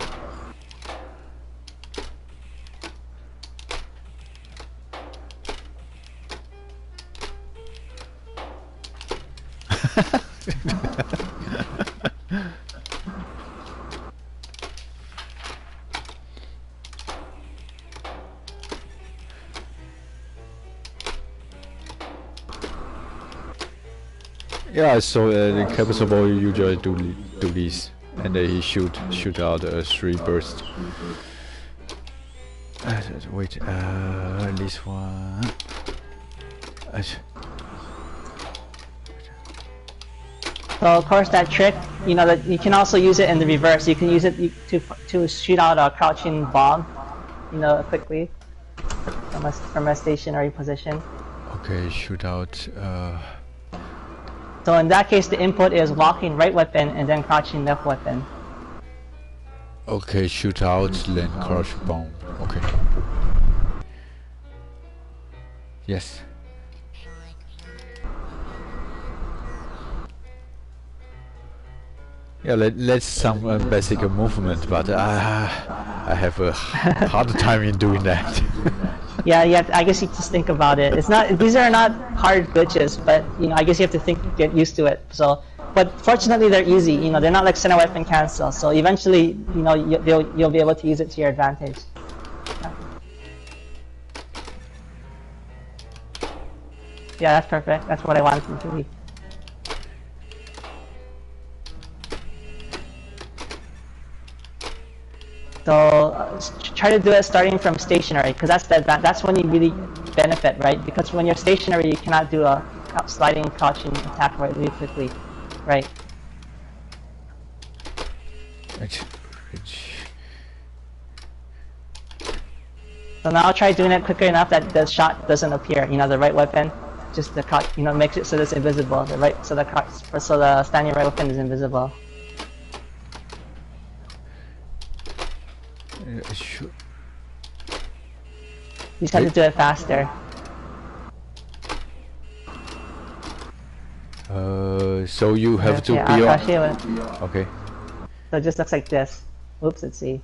Yeah, so in Capital Ball you usually do these, and he shoot out 3 bursts. Wait, this one. So of course that trick, you know that you can also use it in the reverse. You can use it to shoot out a crouching bomb, you know, quickly from a stationary position. Okay, shoot out. So in that case, the input is walking right weapon and then crouching left weapon. Okay, shoot out, then crouch bomb. Okay. Yes. Yeah, let's some basic movement, but I have a hard time in doing that. Yeah, I guess you just think about it. It's not; these are not hard glitches, but you know, I guess you have to get used to it. So, but fortunately, they're easy. You know, they're not like center weapon cancel. So eventually, you know, you'll be able to use it to your advantage. Yeah, that's perfect. That's what I wanted them to be. So try to do it starting from stationary, because that's when you really benefit, right? Because when you're stationary, you cannot do a sliding crouching attack really quickly, right? So now I'll try doing it quicker enough that the shot doesn't appear. You know, the right weapon, just the you know, makes it so that it's invisible. So the standing right weapon is invisible. Sure. You just have to do it faster. So you have to be I'll show you it. Okay. So it just looks like this. Oops, let's see.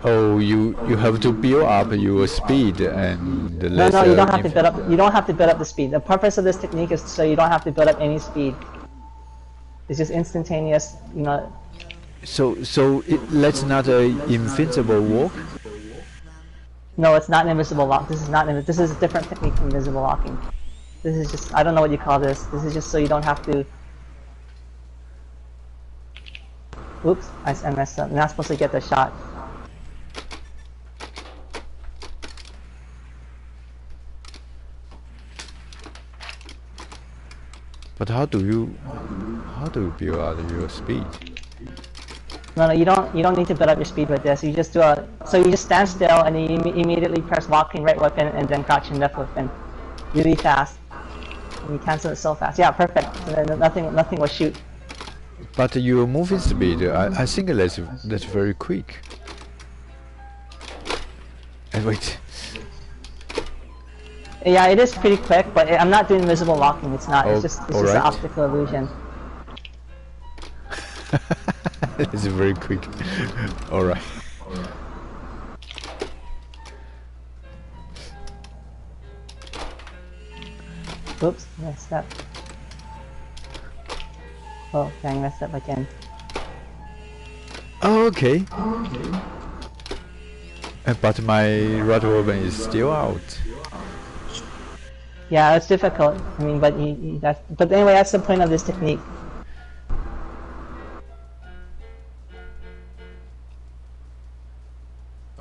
Oh, you have to build up your speed and the No, you don't have to build up. You don't have to build up the speed. The purpose of this technique is so you don't have to build up any speed. It's just instantaneous, you know. So that's not a invincible walk. No, it's not an invisible lock. This is not. This is a different technique from invisible locking. This is just. I don't know what you call this. This is just so you don't have to. Oops, I messed up. I'm not supposed to get the shot. But how do you build up your speed? No, you don't need to build up your speed with this. You just do a. So you just stand still and you immediately press locking right weapon and then crouching left weapon, really fast. And you cancel it so fast. Yeah, perfect. And then nothing will shoot. But your moving speed, I think that's very quick. Wait. Yeah, it is pretty quick, but I'm not doing invisible locking. It's not. It's just an optical illusion. It's very quick. All right. Oops, messed up. Oh, dang, messed up again. Oh, okay. But my right weapon is still out. Yeah, it's difficult. I mean, but but anyway, that's the point of this technique.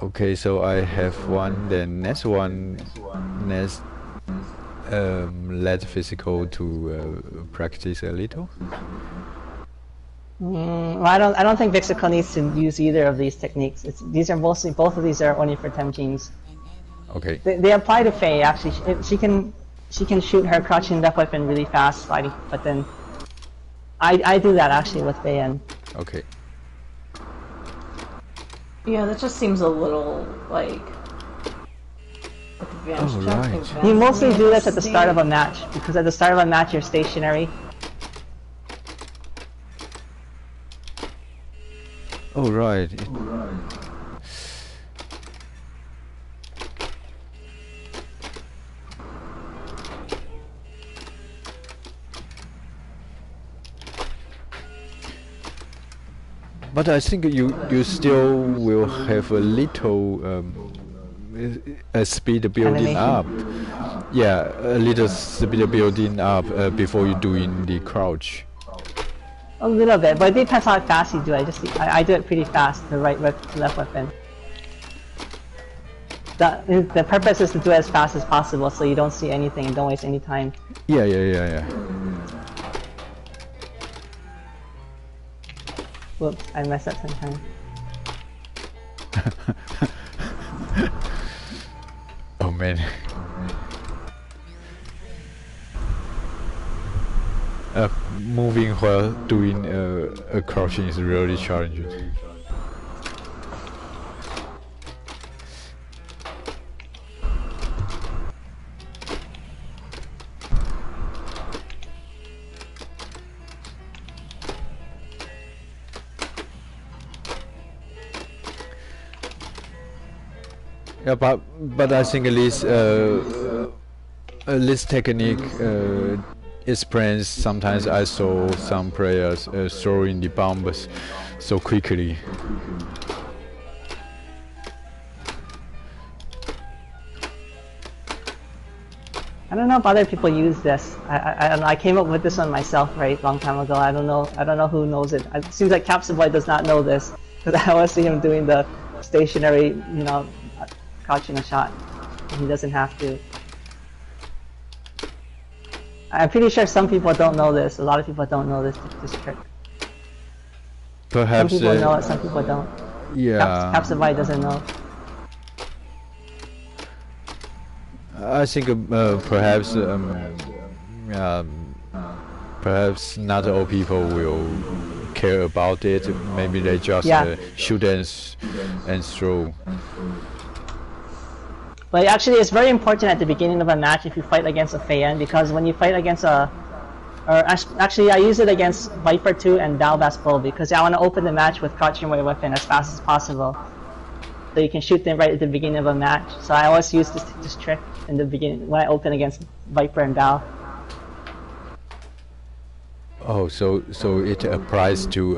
Okay, so I have one. Then next one, let physical to practice a little. Well, I don't think Vixico needs to use either of these techniques. These are mostly both of these are only for Temjins. Okay. They apply to Faye actually. She can shoot her crouching left weapon really fast, sliding. But then I do that actually with Faye and. Okay. Yeah, that just seems a little like. Oh, right. You mostly do this at the start of a match because at the start of a match you're stationary. Oh, right. But I think you still will have a little speed building up. Yeah, a little speed building up before you doing the crouch. A little bit, but it depends how fast you do it. I do it pretty fast, the left weapon. The purpose is to do it as fast as possible so you don't see anything and don't waste any time. Yeah. Whoops, I messed up sometimes. Oh man. Moving while doing a crouching is really challenging. Yeah, but I think this technique explains sometimes I saw some players throwing the bombs so quickly. I don't know if other people use this. I came up with this one myself right long time ago. I don't know who knows it. It seems like Capsaboy does not know this because I always see him doing the stationary, you know, crouching a shot. He doesn't have to. I'm pretty sure some people don't know this. A lot of people don't know this trick. Perhaps some people know it, some people don't. Yeah. Capsaboy doesn't know. I think perhaps perhaps not all people will care about it. Maybe they just shoot and throw. But actually, it's very important at the beginning of a match if you fight against a Feiyan, because when you fight against actually I use it against Viper 2 and Dalvas Bull because I want to open the match with crouching away weapon as fast as possible. so you can shoot them right at the beginning of a match. So I always use this trick in the beginning when I open against Viper and Bao. Oh, so it applies to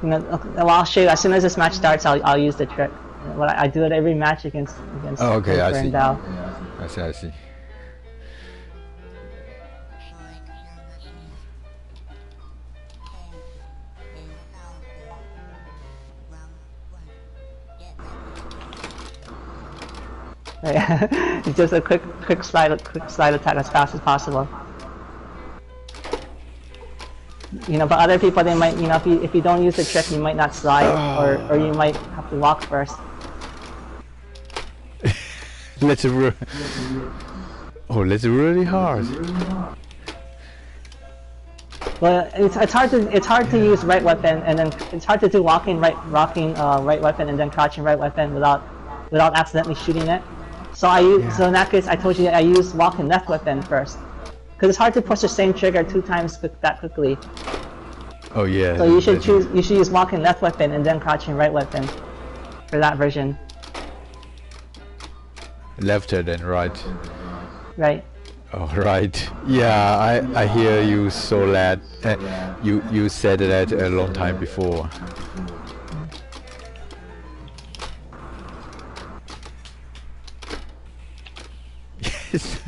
You know, well, I'll show you as soon as this match starts. I'll use the trick. Well, I do it every match against oh, okay, Viper and Bao. I see. It's just a quick slide attack as fast as possible. You know, but other people, they might, you know, if you don't use the trick, you might not slide, or you might have to walk first. That's really hard. Well, it's hard to use right weapon, and then it's hard to do rocking right weapon and then crouching right weapon without accidentally shooting it. So so in that case, I told you I use walking left weapon first, because it's hard to push the same trigger 2 times that quickly. Oh yeah. So you should use walking left weapon and then crouching right weapon for that version. Left then right. Right. Oh right. Yeah, I hear you so that you said that a long time before. Yes.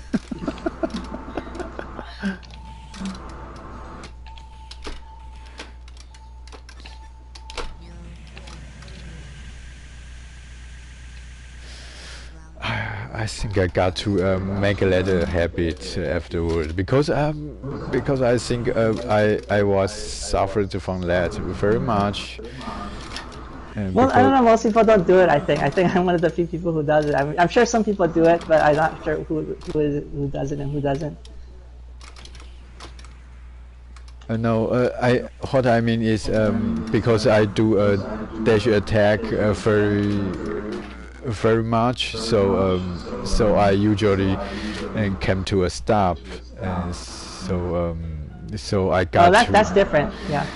I think I got to make a little habit afterward because I think I was suffered from that very much. Well, I don't know. Most people don't do it. I think I'm one of the few people who does it. I'm sure some people do it, but I'm not sure who does it and who doesn't. No, what I mean is because I do a dash attack very much, so I usually come to a stop, so I got. Oh, that's different. Yeah.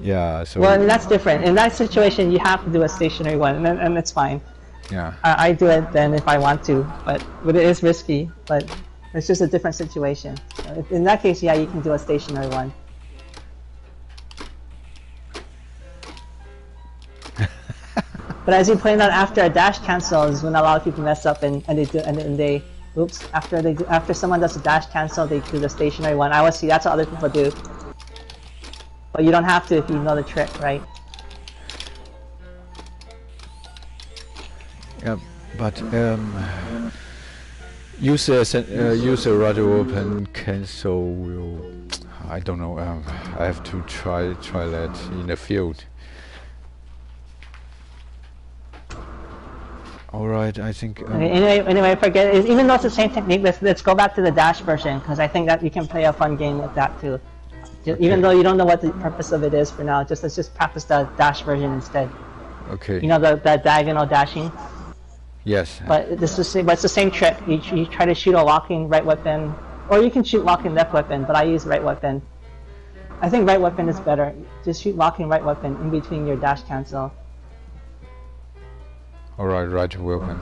Yeah. So. Well, that's different. In that situation, you have to do a stationary one, and it's fine. Yeah. I do it then if I want to, but it is risky. But it's just a different situation. So in that case, yeah, you can do a stationary one. But as you pointed out, after a dash cancel is when a lot of people mess up and they oops, after someone does a dash cancel, they do the stationary one. I always see that's what other people do. But you don't have to if you know the trick, right? Yeah, but use a radio open cancel will. I don't know. I have to try that in the field. Alright, I think. Anyway, forget it. Even though it's the same technique, let's go back to the dash version, because I think that you can play a fun game with that too. Okay. Even though you don't know what the purpose of it is for now, let's just practice the dash version instead. Okay. You know the diagonal dashing. Yes. But it's the same trick. You try to shoot a walking right weapon, or you can shoot walking left weapon. But I use right weapon. I think right weapon is better. Just shoot walking right weapon in between your dash cancel. Alright, right weapon.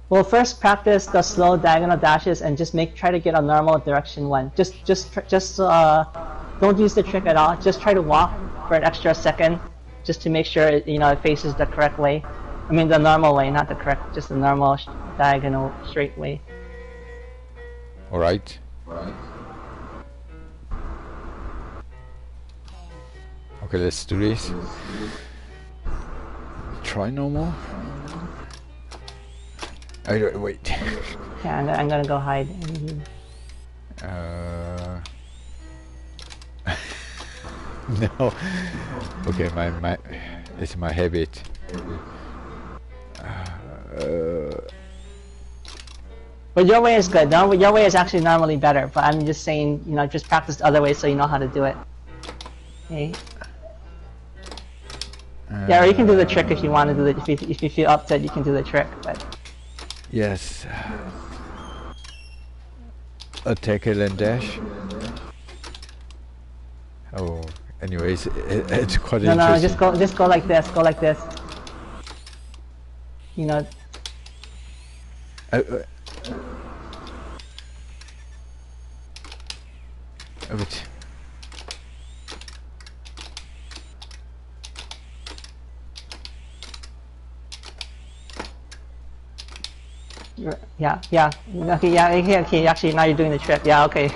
Well, first practice the slow diagonal dashes and just try to get a normal direction one. Just don't use the trick at all. Just try to walk for an extra second, just to make sure it faces the correct way. I mean the normal way, not the correct, just the normal diagonal straight way. Alright. Okay, let's do this. Try no more. Wait. Yeah, I'm gonna go hide. No. Okay, it's my habit. But your way is good. No, your way is actually normally better. But I'm just saying, just practice the other way so you know how to do it. Okay. Yeah, or you can do the trick if you want to do it. If you feel upset, you can do the trick. But yes. Attack and dash. Oh, anyways, it's quite No, interesting. no, just go like this. Go like this. You know. Wait. Yeah. Okay, yeah, okay. Actually, now you're doing the trick. Yeah, okay.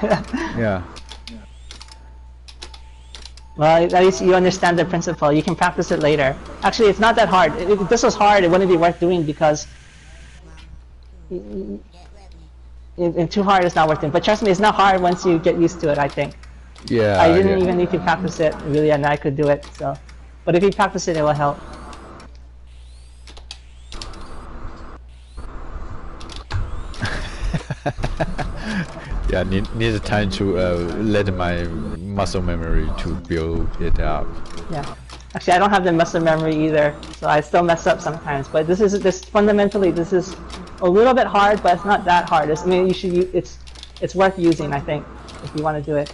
Yeah. Well, at least you understand the principle. You can practice it later. Actually, it's not that hard. If this was hard, it wouldn't be worth doing because if too hard, it's not worth it. But trust me, it's not hard once you get used to it, I think. Yeah. I didn't even need to practice it, really, and I could do it, so. But if you practice it, it will help. Yeah, need time to let my muscle memory to build it up. Yeah. Actually, I don't have the muscle memory either, so I still mess up sometimes. But fundamentally, this is a little bit hard, but it's not that hard. I mean, it's worth using, I think, if you want to do it.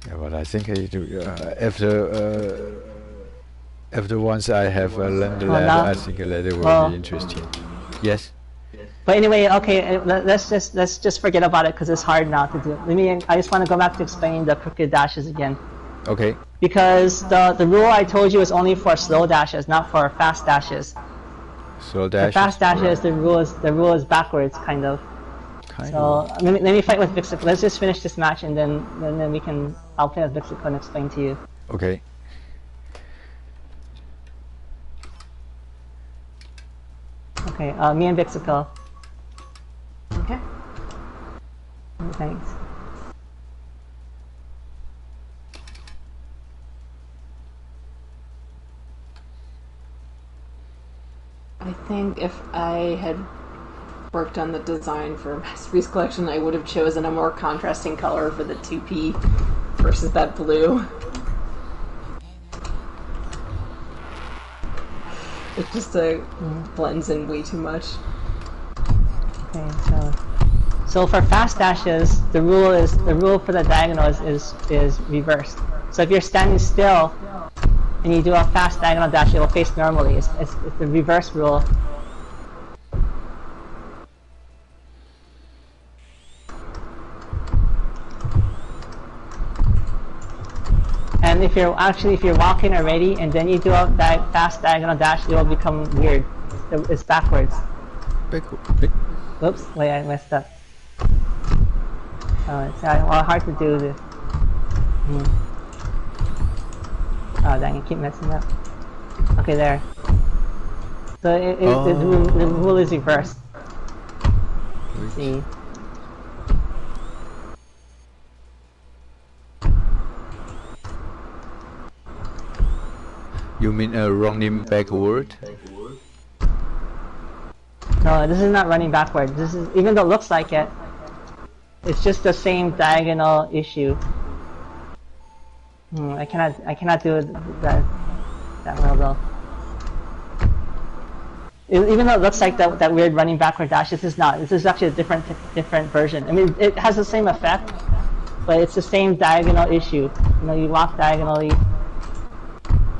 Yeah, but I think I do after once I have learned that, I think that it will be interesting. Yes. But anyway, okay, let's just forget about it because it's hard now to do. I just want to go back to explain the crooked dashes again. Okay. Because the rule I told you is only for slow dashes, not for fast dashes. Slow dashes. For fast dashes, the rule is backwards, kind of. So let me fight with Vixico. Let's just finish this match and then I'll play with Vixico and explain to you. Okay. Okay, me and Vixico. Okay. Thanks. I think if I had worked on the design for Masterpiece Collection, I would have chosen a more contrasting color for the 2P versus that blue. It just blends in way too much. Okay, so for fast dashes, the rule for the diagonal is reversed. So if you're standing still and you do a fast diagonal dash, it will face normally. It's the reverse rule. And if you're walking already and then you do a fast diagonal dash, it will become weird. It's backwards. Oops, wait, I messed up. Oh, it's hard to do this. Oh dang, I keep messing up. Okay, there. So the rule is reversed. Let's see. You mean running backward? No, this is not running backward. This is, even though it looks like it, it's just the same diagonal issue. I cannot do that well though. Even though it looks like that weird running backward dash, this is not. This is actually a different version. I mean, it has the same effect, but it's the same diagonal issue. You know, you walk diagonally,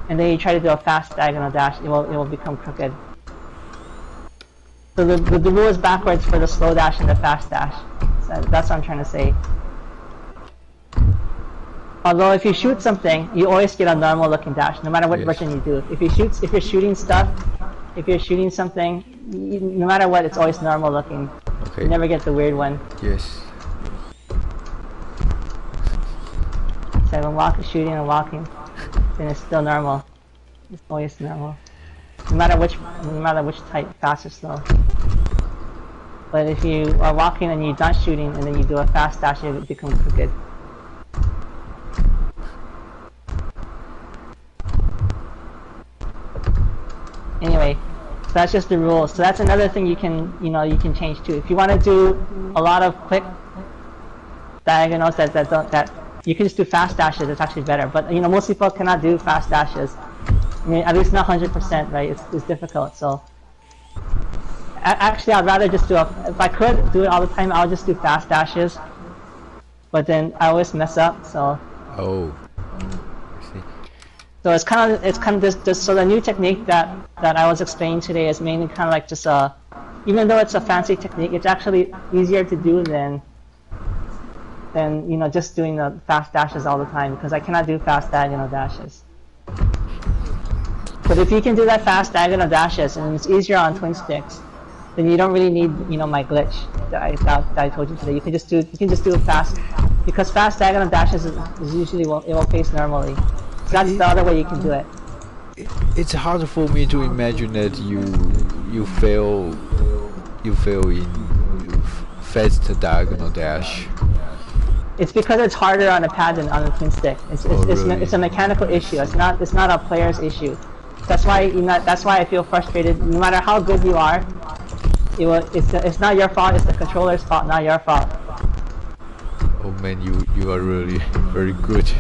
and then you try to do a fast diagonal dash. It will become crooked. So the rule is backwards for the slow dash and the fast dash. So that's what I'm trying to say. Although if you shoot something, you always get a normal looking dash, no matter what version you do. If you're shooting stuff, if you're shooting something, no matter what, it's always normal looking. Okay. You never get the weird one. Yes. So when shooting and walking, then it's still normal. It's always normal. No matter which type, fast or slow. But if you are walking and you're not shooting and then you do a fast dash, it becomes crooked. Anyway, so that's just the rule. So that's another thing you can change too. If you want to do a lot of quick diagonals that you can just do fast dashes. It's actually better. But most people cannot do fast dashes. I mean, at least not 100%, right? It's difficult. So Actually, I'd rather just do if I could do it all the time, I would just do fast dashes. But then I always mess up, so. Oh. I see. So it's kind of this. So the new technique that I was explaining today is mainly kind of like just even though it's a fancy technique, it's actually easier to do than just doing the fast dashes all the time, because I cannot do fast diagonal dashes. But if you can do that fast diagonal dashes and it's easier on twin sticks, then you don't really need my glitch that I told you today. You can just do it fast, because fast diagonal dashes is usually it will face normally. So that's the other way you can do it. It's hard for me to imagine that you fail in fast diagonal dash. It's because it's harder on a pad than on a twin stick. It's a mechanical issue. It's not a player's issue. That's why I feel frustrated. No matter how good you are, it's not your fault. It's the controller's fault, not your fault. Oh man, you are really very good.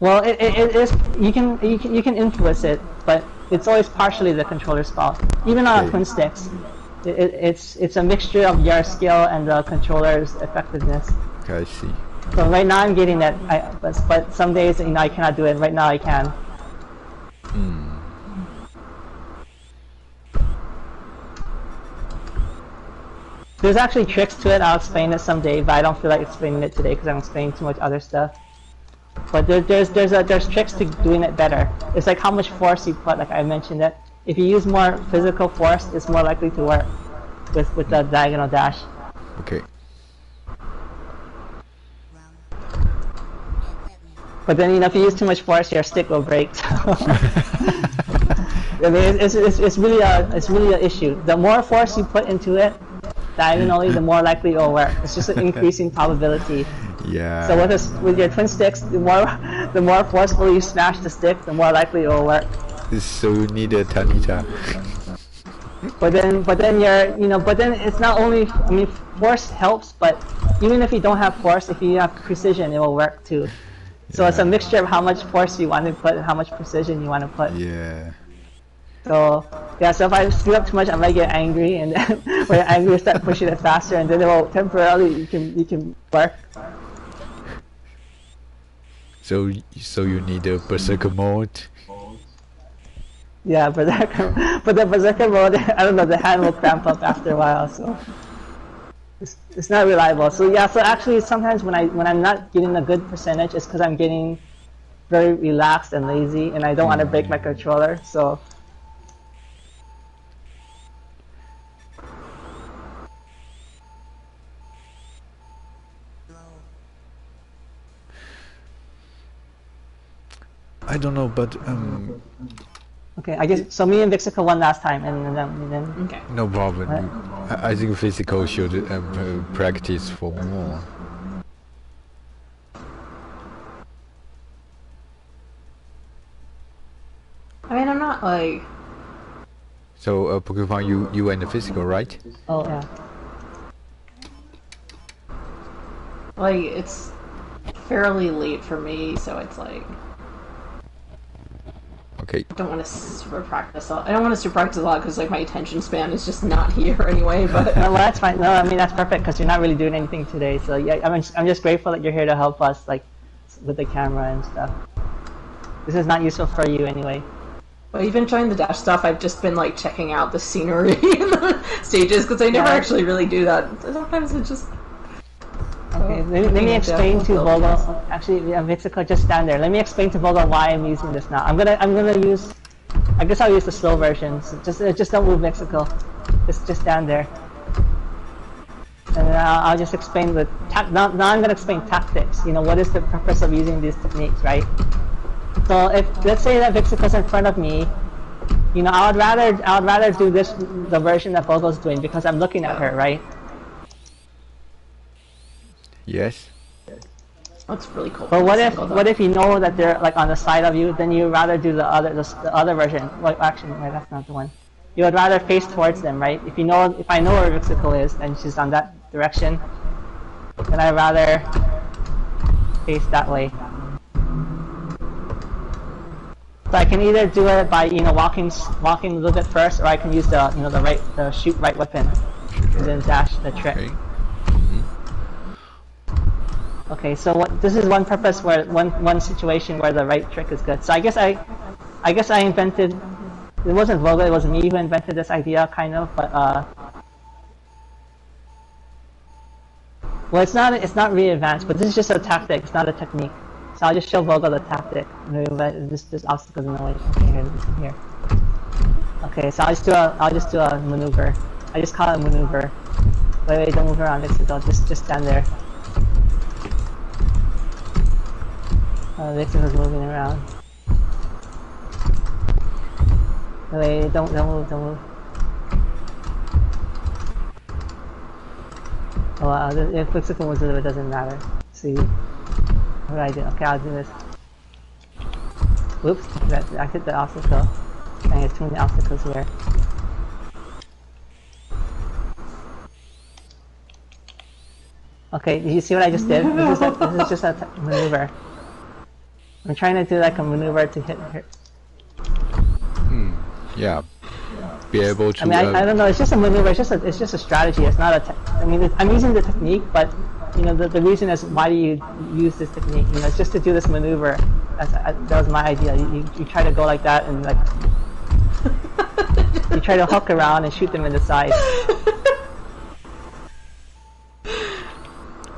Well, it is. You can influence it, but it's always partially the controller's fault. Even on twin sticks, it's a mixture of your skill and the controller's effectiveness. Okay, I see. So right now I'm getting that, but some days I cannot do it. Right now I can. There's actually tricks to it. I'll explain it someday, but I don't feel like explaining it today because I'm explaining too much other stuff. But there's tricks to doing it better. It's like how much force you put. Like I mentioned it. If you use more physical force, it's more likely to work with the diagonal dash. Okay. But then if you use too much force, your stick will break. So. I mean, it's really an issue. The more force you put into it diagonally, the more likely it will work. It's just an increasing probability. Yeah. So with your twin sticks, the more forcefully you smash the stick, the more likely it will work. So you need a Tanita. But then it's not only. I mean, force helps, but even if you don't have force, if you have precision, it will work too. So it's a mixture of how much force you want to put, and how much precision you want to put. Yeah. So yeah, so if I screw up too much, I might get angry, and then when you're angry, start pushing it faster, and then it will temporarily you can work. So you need a berserker mode. Yeah, but the berserker mode, I don't know, the hand will cramp up after a while, so it's not reliable. So yeah, so actually sometimes when I'm not getting a good percentage, it's because I'm getting very relaxed and lazy, and I don't want to break my controller. So. I don't know, but Okay, I guess so. Me and Vixica won last time, and then. Okay. no problem. I think physical should practice for more. I mean, I'm not like. So Pokemon, you and the physical, right? Oh yeah. Like, it's fairly late for me, so it's like. Okay. I don't want to super practice. I don't want to super practice a lot because like my attention span is just not here anyway. But well, that's fine. No, I mean that's perfect because you're not really doing anything today. So yeah, I'm just grateful that you're here to help us, like with the camera and stuff. This is not useful for you anyway. But even trying the dash stuff, I've just been like checking out the scenery in the stages because I never actually really do that. Sometimes it's just. Okay, let me explain to Vogel. Actually, Vixica, just stand there. Let me explain to Vogel why I'm using this now. I'm gonna use. I guess I'll use the slow version. So just don't move, Vixica. Just stand there. And then I'll just explain the now I'm gonna explain tactics. You know, what is the purpose of using these techniques, right? So let's say that Vixica's in front of me. You know, I would rather do the version that Vogel's doing because I'm looking at her, right? Yes. That's really cool. But what if you know that they're like on the side of you? Then you rather do the other version. Well, actually, no, that's not the one. You would rather face towards them, right? If I know where Vixica is and she's on that direction, then I'd rather face that way. So I can either do it by walking a little bit first, or I can use the shoot right weapon and then dash the trick. Okay. Okay, so this is one purpose where one situation where the right trick is good. So I guess I invented. It wasn't Voga, it was me who invented this idea, kind of. But well, it's not really advanced, but this is just a tactic. It's not a technique. So I'll just show Voga the tactic. This obstacle's in the way. Okay, here. Okay, so I'll just do a maneuver. I just call it a maneuver. Wait, don't move around. Just stand there. Vixen is moving around. Wait, don't move. Oh wow, if Vixen moves to it doesn't matter. See? What do I do? Okay, I'll do this. Whoops, I hit the obstacle. Dang, there's too many obstacles here. Okay, did you see what I just did? This is just a maneuver. I'm trying to do like a maneuver to hit her. Yeah. Be able to. I mean, I don't know. It's just a maneuver. It's just a strategy. It's not a. I mean, I'm using the technique, but the reason is why do you use this technique? It's just to do this maneuver. That was my idea. You try to go like that and like. You try to hook around and shoot them in the side.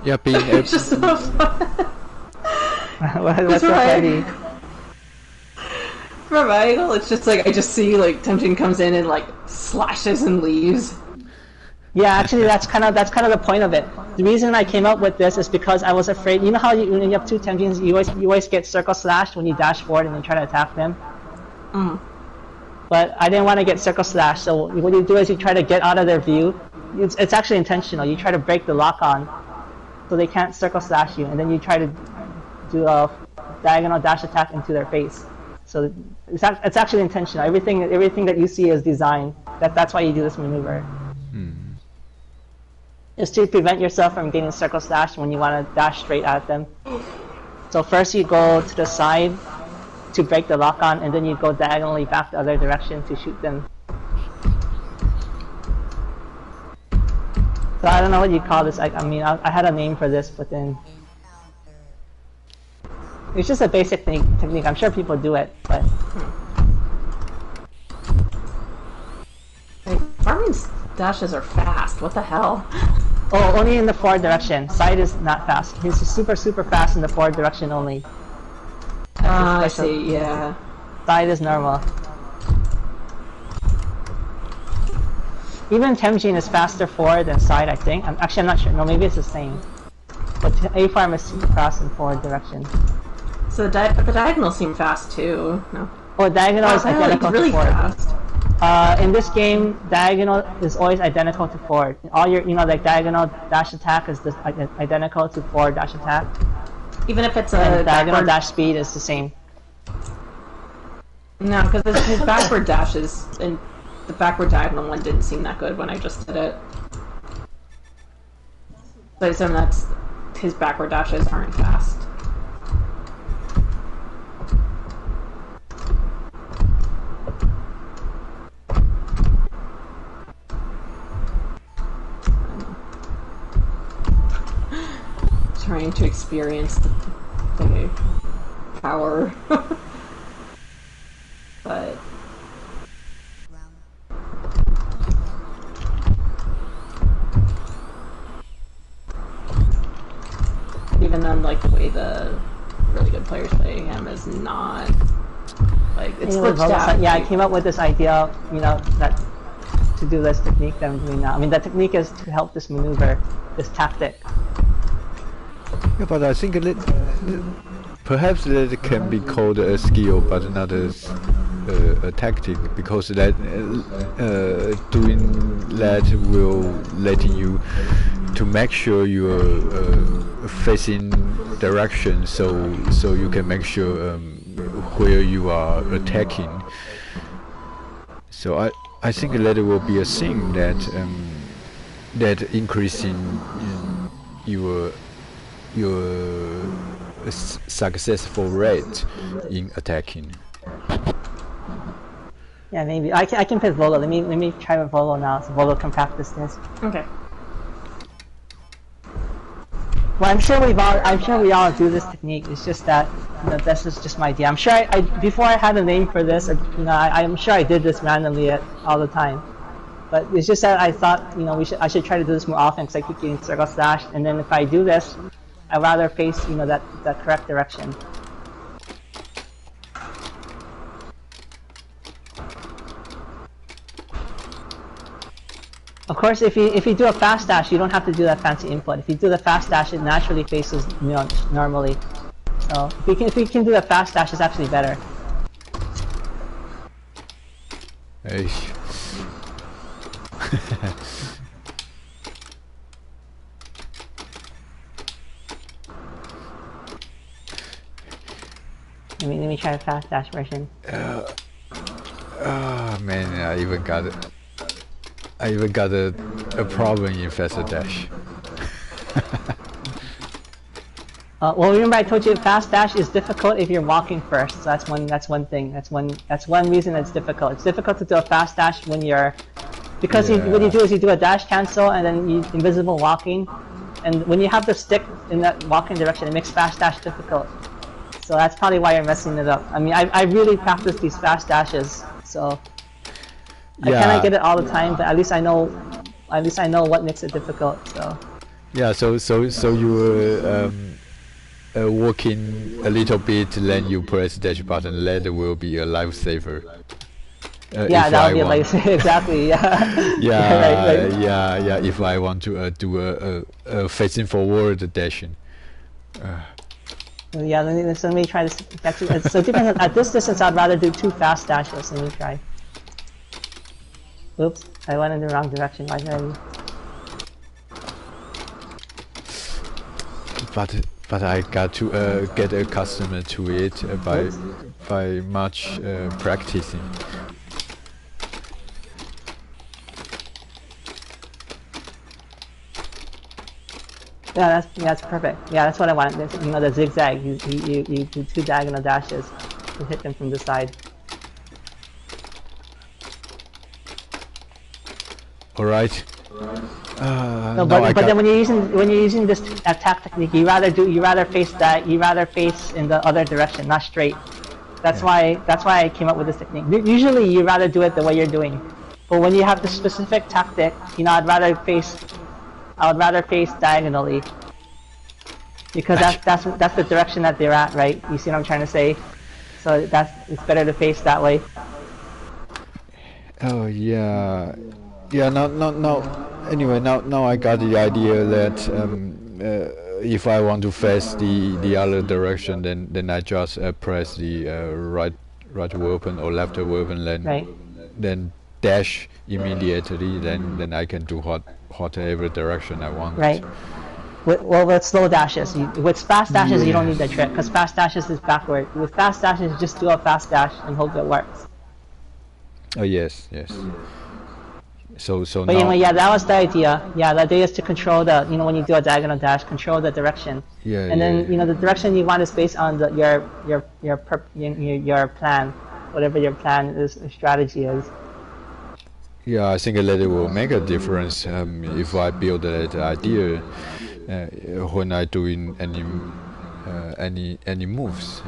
Yeah, being able. What's so funny? From my angle, it's just like I just see like Temujin comes in and like slashes and leaves. Yeah, actually, that's kind of the point of it. The reason I came up with this is because I was afraid. You know how when you have two Temujins, you always get circle slashed when you dash forward and then try to attack them. But I didn't want to get circle slashed, so what you do is you try to get out of their view. It's actually intentional. You try to break the lock on, so they can't circle slash you, and then you try to do a diagonal dash attack into their face. So it's actually intentional. Everything that you see is designed. That's why you do this maneuver. Is to prevent yourself from getting circle slashed when you want to dash straight at them. So first you go to the side to break the lock on, and then you go diagonally back the other direction to shoot them. So I don't know what you call this. I mean, I had a name for this, but then it's just a basic technique. I'm sure people do it, but Armin's dashes are fast. What the hell? oh, only in the forward direction. Side is not fast. He's super fast in the forward direction only. I see. Yeah. Side is normal. Even Temujin is faster forward than side, I think. I'm not sure. No, maybe it's the same. But A-Farm is super fast in forward direction. So the diagonals seem fast too. No. Oh, diagonal is identical really to forward. Fast. In this game, diagonal is always identical to forward. All your, like diagonal dash attack is identical to forward dash attack. Even if it's a diagonal dash speed is the same. No, because his backward dashes and the backward diagonal one didn't seem that good when I just did it. So I assume that's his backward dashes aren't fast. Trying to experience the power. But even then, like, the way the really good players play him is not like it's glitched out. Yeah, I came up with this idea, that to do this technique that I'm doing now. I mean, the technique is to help this maneuver, this tactic. Yeah, but I think perhaps that can be called a skill, but not a tactic, because that doing that will letting you to make sure you're facing direction, so you can make sure where you are attacking. So I think that will be a thing that increasing your successful rate in attacking. Yeah, maybe I can pick Volo. Let me try with Volo now, so Volo can practice this. Okay. Well, I'm sure we all do this technique. It's just that this is just my idea. I'm sure before I had a name for this, I'm sure I did this randomly all the time. But it's just that I thought I should try to do this more often because I keep getting circle slashed. And then if I do this, I'd rather face that correct direction. Of course, if you do a fast dash, you don't have to do that fancy input. If you do the fast dash, it naturally faces normally. So if we can do the fast dash, it's actually better. Hey. Let me try a fast dash version. Oh man, I even got a problem in faster dash. Well, remember I told you fast dash is difficult if you're walking first. So that's one thing. That's one reason it's difficult. It's difficult to do a fast dash when you're because what you do is you do a dash cancel and then you invisible walking, and when you have the stick in that walking direction, it makes fast dash difficult. So that's probably why you're messing it up. I mean, I really practice these fast dashes, so. I cannot get it all the time, but at least I know what makes it difficult. So. Yeah. So you walking a little bit, then you press dash button. That will be a lifesaver. Yeah, that would be a lifesaver. Exactly. Yeah. Yeah. right. Yeah. If I want to do a facing forward dashing. Yeah. Let me try this. Actually, so it depends at this distance. I'd rather do 2 fast dashes. Let me try. Oops, I went in the wrong direction. Why did I? But I got to get accustomed to it by much practicing. Yeah, that's perfect. Yeah, that's what I wanted. The zigzag. You do 2 diagonal dashes to hit them from the side. All right. No, but then when you're using this attack technique, you rather face in the other direction, not straight. That's why I came up with this technique. Usually you rather do it the way you're doing, but when you have the specific tactic, I'd rather face diagonally because that's the direction that they're at, right? You see what I'm trying to say? So it's better to face that way. Oh yeah. Yeah, now. Anyway, now I got the idea that if I want to face the other direction, then I just press the right weapon or left weapon, then dash immediately. Then I can do whatever direction I want. Right. With slow dashes, with fast dashes you don't need the trick because fast dashes is backward. With fast dashes, just do a fast dash and hope it works. Oh yes. So but now. Anyway, yeah, that was the idea. Yeah, the idea is to control the, when you do a diagonal dash, control the direction. Yeah. And then the direction you want is based on your plan, whatever your plan is, or strategy is. Yeah, I think that it will make a difference if I build that idea when I doing any moves.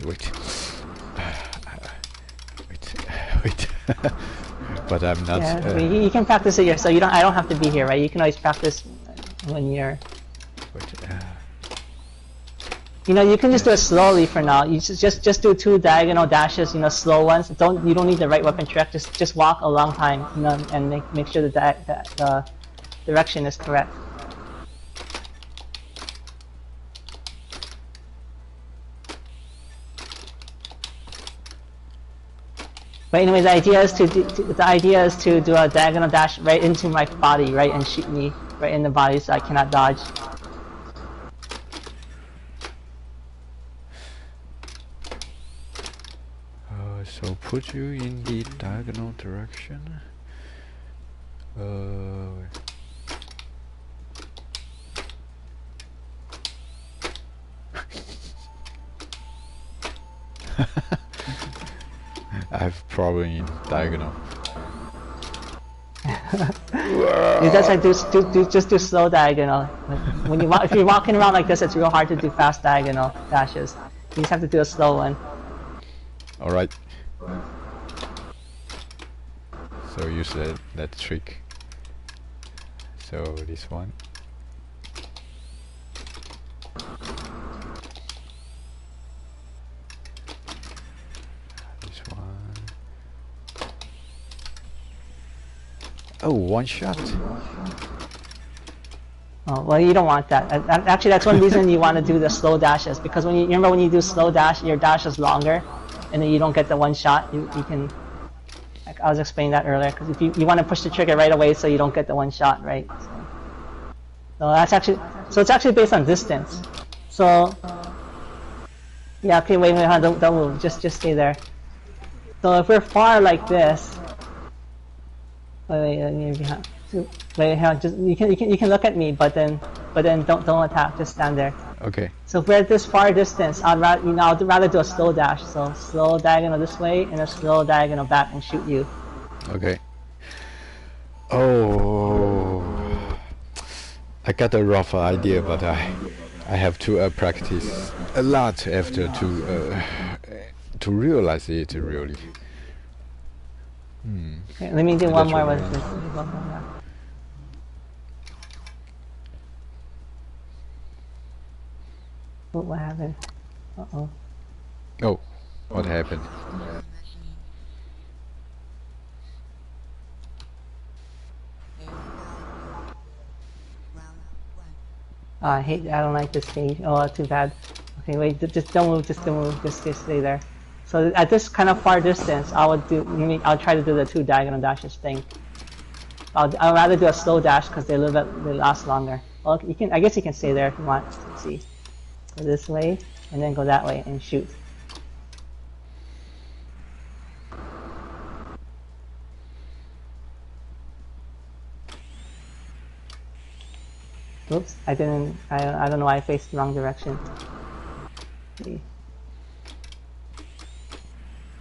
Wait. But I'm not. Yeah, you can practice it here, so I don't have to be here, right? You can always practice when you're. You can just do it slowly for now. You just do 2 diagonal dashes, slow ones. You don't need the right weapon trick. Just walk a long time, and make sure that the direction is correct. But anyway, the idea is to do a diagonal dash right into my body, right, and shoot me right in the body, so I cannot dodge. So put you in the diagonal direction. probably in diagonal. You just like just do slow diagonal. When you if you're walking around like this, it's real hard to do fast diagonal dashes. You just have to do a slow one. All right. So use that trick. So this one. This one. Oh, one shot. Oh, well, you don't want that. Actually, that's one reason you want to do the slow dashes, because when you remember when you do slow dash, your dash is longer, and then you don't get the one shot. You can. Like I was explaining that earlier, because if you want to push the trigger right away, so you don't get the one shot, right? So that's actually it's actually based on distance. So yeah, okay, wait, don't move. Just stay there. So if we're far like this, wait, behind. Wait, just you can look at me, but then don't attack. Just stand there. Okay. So if we're at this far distance, I'd rather do a slow dash. So slow diagonal this way and a slow diagonal back and shoot you. Okay. Oh, I got a rough idea, but I have to practice a lot after to realize it really. Okay, let me do one more with this. Oh, what happened? Uh-oh. Oh, what happened? Oh, I don't like this stage. Oh, too bad. Okay, wait, just don't move, just stay there. So at this kind of far distance, I'll try to do the 2 diagonal dashes thing. I'd rather do a slow dash because they last longer. Well, I guess you can stay there if you want. Let's see. Go this way, and then go that way and shoot. Oops, I don't know why I faced the wrong direction. Let's see.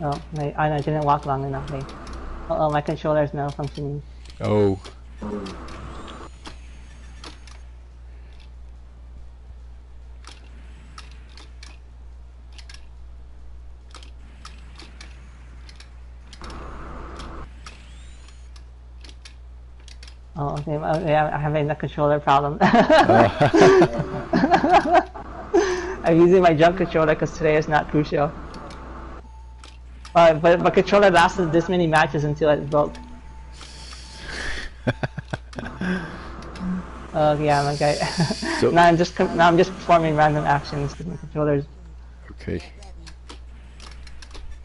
Oh, wait, I didn't walk long enough. Wait. Uh-oh, my controller is malfunctioning. Oh. Oh, okay. I'm having a controller problem. I'm using my junk controller because today is not crucial. But my controller lasted this many matches until it broke. Oh yeah, my guy. So now I'm just performing random actions because my controller's. Okay.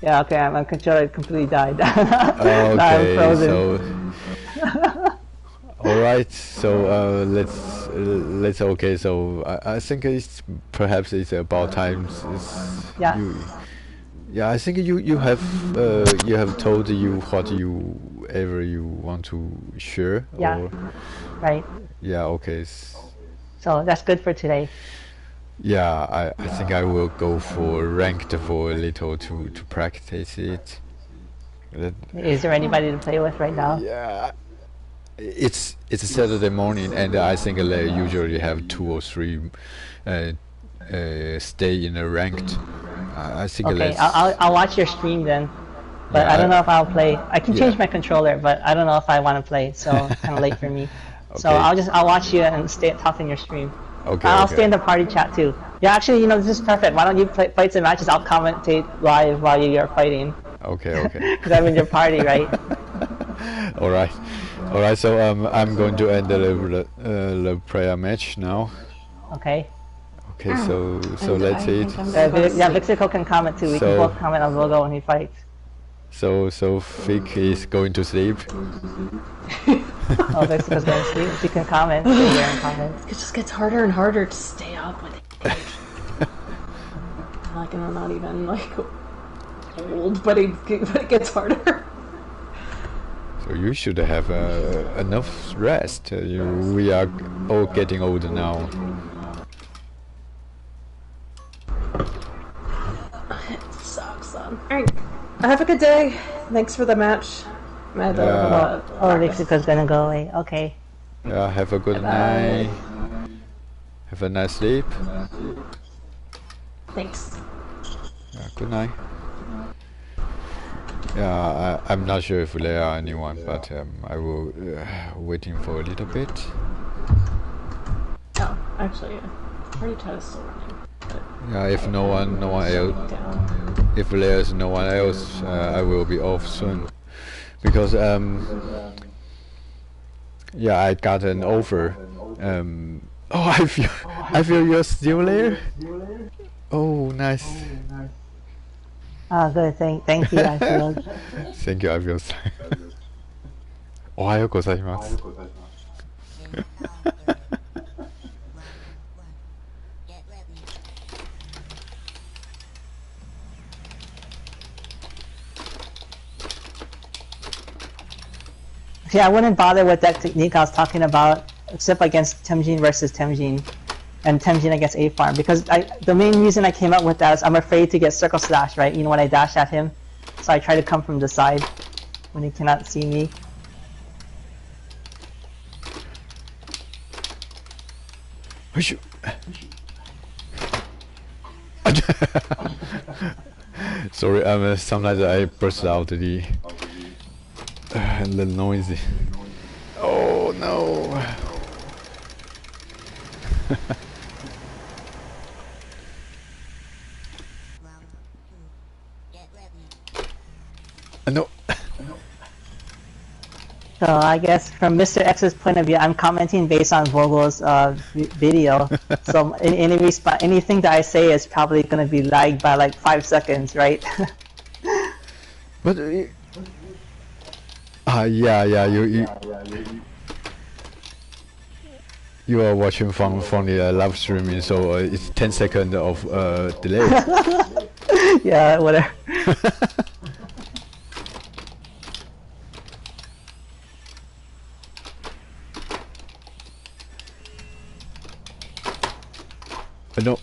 Yeah, okay. My controller completely died. Okay. Now I'm frozen. So. All right. So let's okay. So I think perhaps it's about time. Yeah. Yeah, I think you have told what you want to share. Yeah. Or, right. Yeah. Okay. So that's good for today. Yeah, I think I will go for ranked for a little to practice it. Is there anybody to play with right now? Yeah. It's a Saturday morning, and I think they usually have 2 or 3 stay in a ranked. I think. Okay, I'll watch your stream then, but yeah, I don't know if I'll play. I can change my controller, but I don't know if I want to play. So it's kind of late for me. Okay. So I'll watch you and talk in your stream. Okay. I'll stay in the party chat too. Yeah, actually, this is perfect. Why don't you fight some matches? I'll commentate live while you're fighting. Okay. Okay. Because I'm in your party, right? All right. All right. So I'm going to end the prayer match now. Okay. Okay, so let's see it. Yeah, Vixico can comment too. We can both comment on Logo when he fights. So Vic is going to sleep. Oh, Vixico's going to sleep. She can comment. Stay here and comment. It just gets harder and harder to stay up with age. Like, I'm not even like old, but it gets harder. So you should have enough rest. We are all getting older now. It sucks, son. Alright, have a good day. Thanks for the match. Oh, Mexico's gonna go away. Okay. Yeah, have a good night. Have a nice sleep. Thanks. Yeah, good night. Yeah, I'm not sure if there are anyone, but I will waiting for a little bit. Oh, actually, party chat is still running. Yeah, if no one else, if there's no one else, I will be off soon, because yeah, I got an offer. Oh, I feel you're still there. Oh, nice. Oh, good. Thank you. I feel. Thank you, I feel. おはようございます。Yeah, I wouldn't bother with that technique I was talking about, except against Temujin versus Temujin, and Temujin against A farm. Because the main reason I came up with that is I'm afraid to get circle slash, right? You know, when I dash at him, so I try to come from the side when he cannot see me. Sorry, sometimes I burst out the noisy. Oh no! No. So I guess from Mr. X's point of view, I'm commenting based on Vogel's video. So anything that I say is probably going to be lagged by like 5 seconds, right? But yeah, you are watching from the live streaming, so it's 10 seconds of delay. Yeah, whatever. No.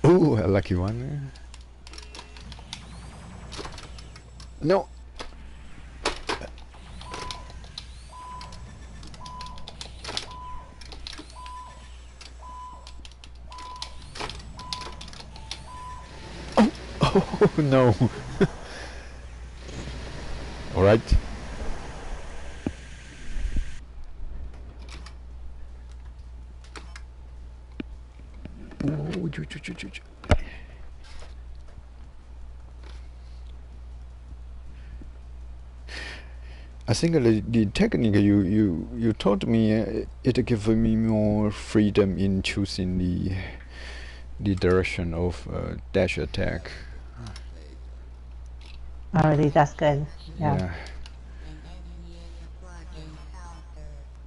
Ooh, a lucky one. No. Oh no. All right. I think the technique you taught me, it gives me more freedom in choosing the direction of dash attack. Alrighty, that's good. Yeah.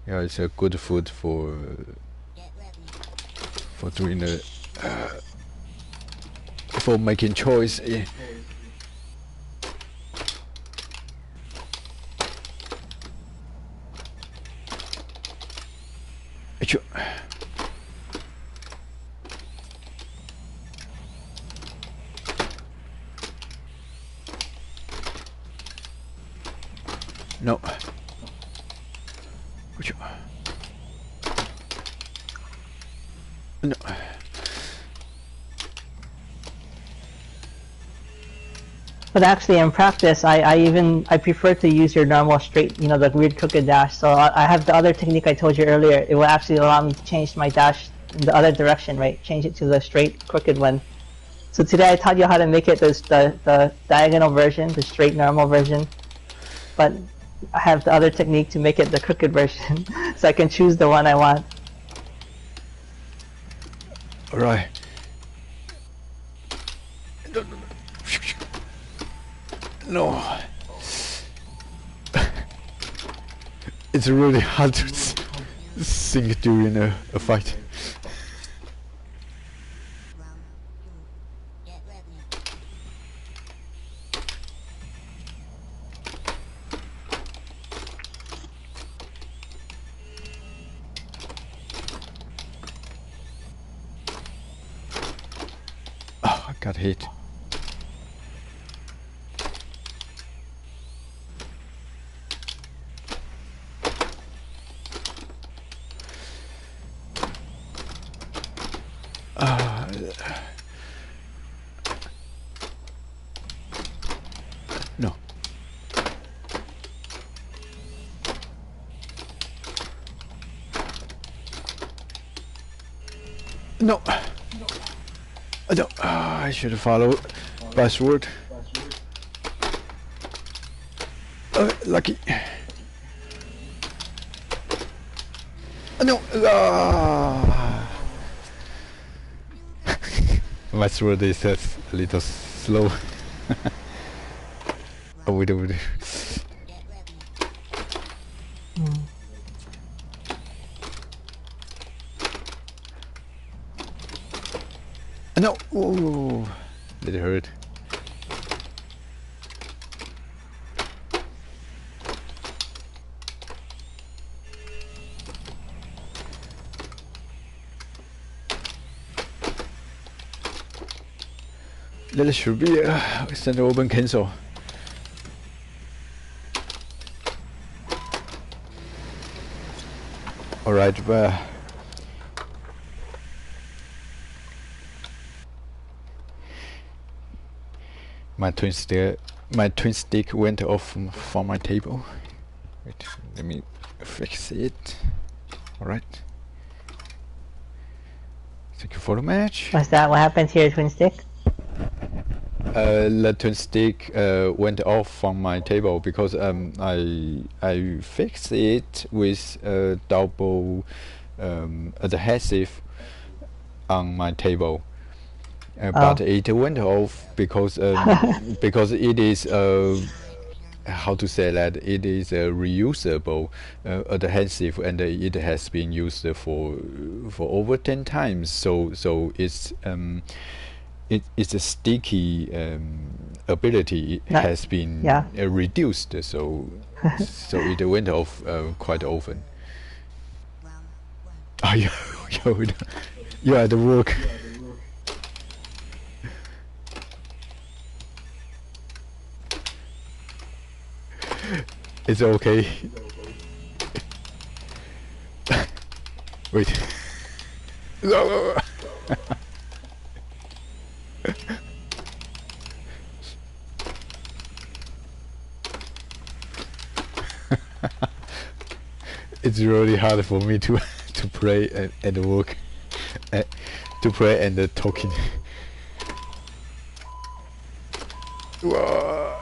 Yeah, it's a good food for doing the for making choice. Yeah. No. No. But actually, in practice, I prefer to use your normal straight, you know, the weird crooked dash. So I have the other technique I told you earlier. It will actually allow me to change my dash in the other direction, right? Change it to the straight crooked one. So today I taught you how to make it the diagonal version, the straight normal version. But I have the other technique to make it the crooked version, so I can choose the one I want. All right. No. It's really hard to think during a fight. got hit. No. No. No. I should have followed password. Lucky. No. My sword is a little slow. Oh, wait. No! Ooh, did it hurt? That should be center open cancel. Alright, my twin stick went off from my table. Wait, let me fix it. Alright. Thank you for the match. What's that? What happened to your twin stick? The twin stick went off from my table because I fixed it with a double adhesive on my table, but it went off because because it is how to say that, it is a reusable adhesive, and it has been used for over 10 times. So it's it's a sticky ability has been reduced, so so it went off quite often. Oh, you are at work. It's okay. Wait. It's really hard for me to pray and work, to pray and talking. Oh.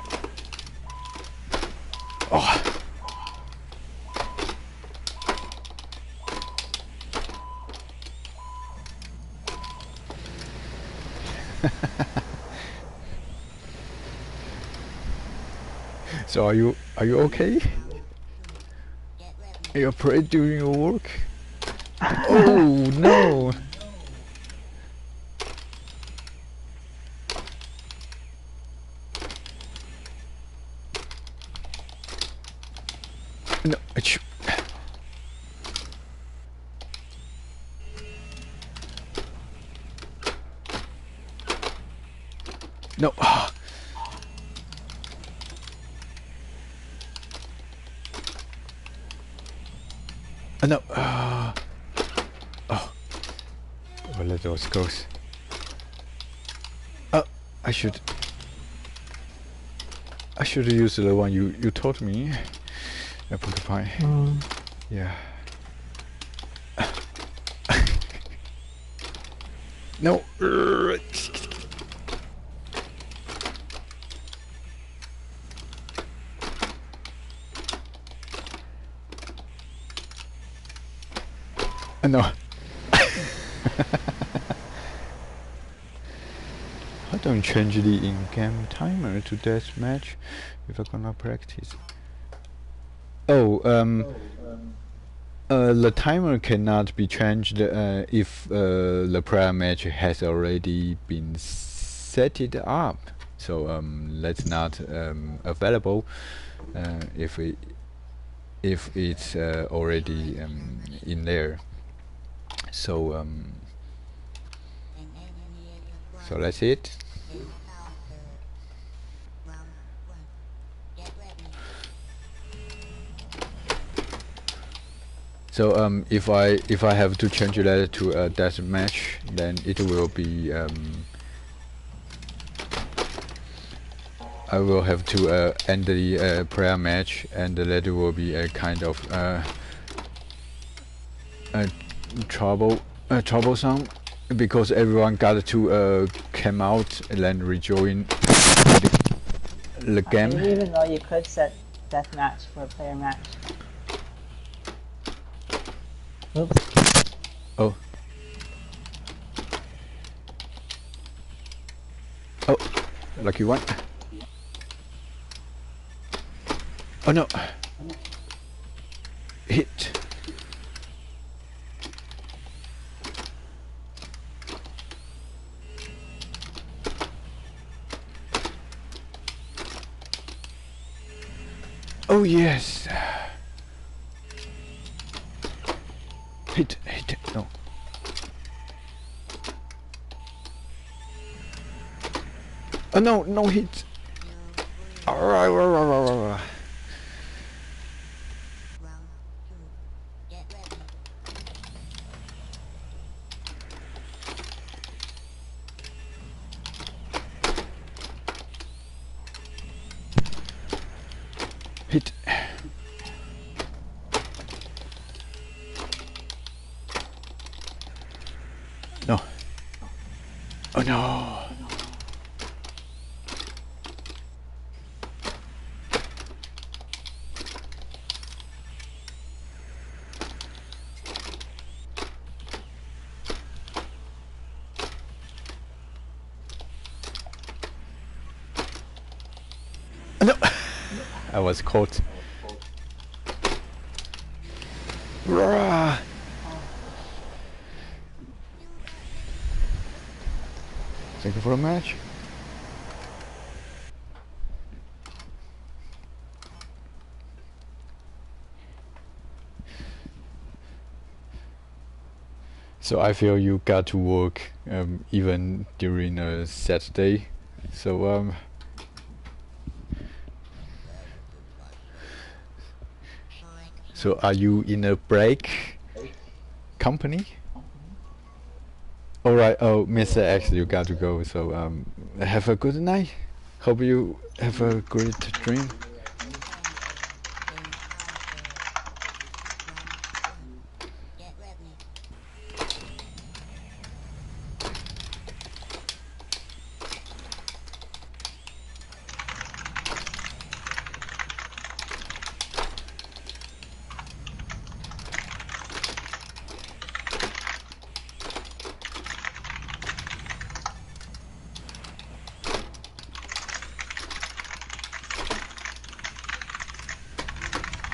So are you okay? Are you afraid doing your work? Oh no! No, achoo. No. No. Oh. Well, let those go. Oh, I should use the one you taught me. A porcupine. Yeah. No. No. I don't change the in-game timer to deathmatch if I'm gonna practice. Oh, the timer cannot be changed if the prior match has already been set it up. So that's not available if it's already in there. So so that's it. So if I have to change that to a death match, then it will be I will have to end the prayer match, and that will be a kind of troublesome, because everyone got to come out and then rejoin the game. I didn't even know you could set death match for a player match. Oops. Oh. Oh, lucky one. Oh no. Hit. Oh yes. Hit, no. Oh no, no hit. Alright. Hit. No. Oh no. No. I was caught. Rah. Thank you for the match. So I feel you got to work even during a Saturday. So so are you in a break company? Alright, oh Mr. X, you got to go, so have a good night. Hope you have a great dream.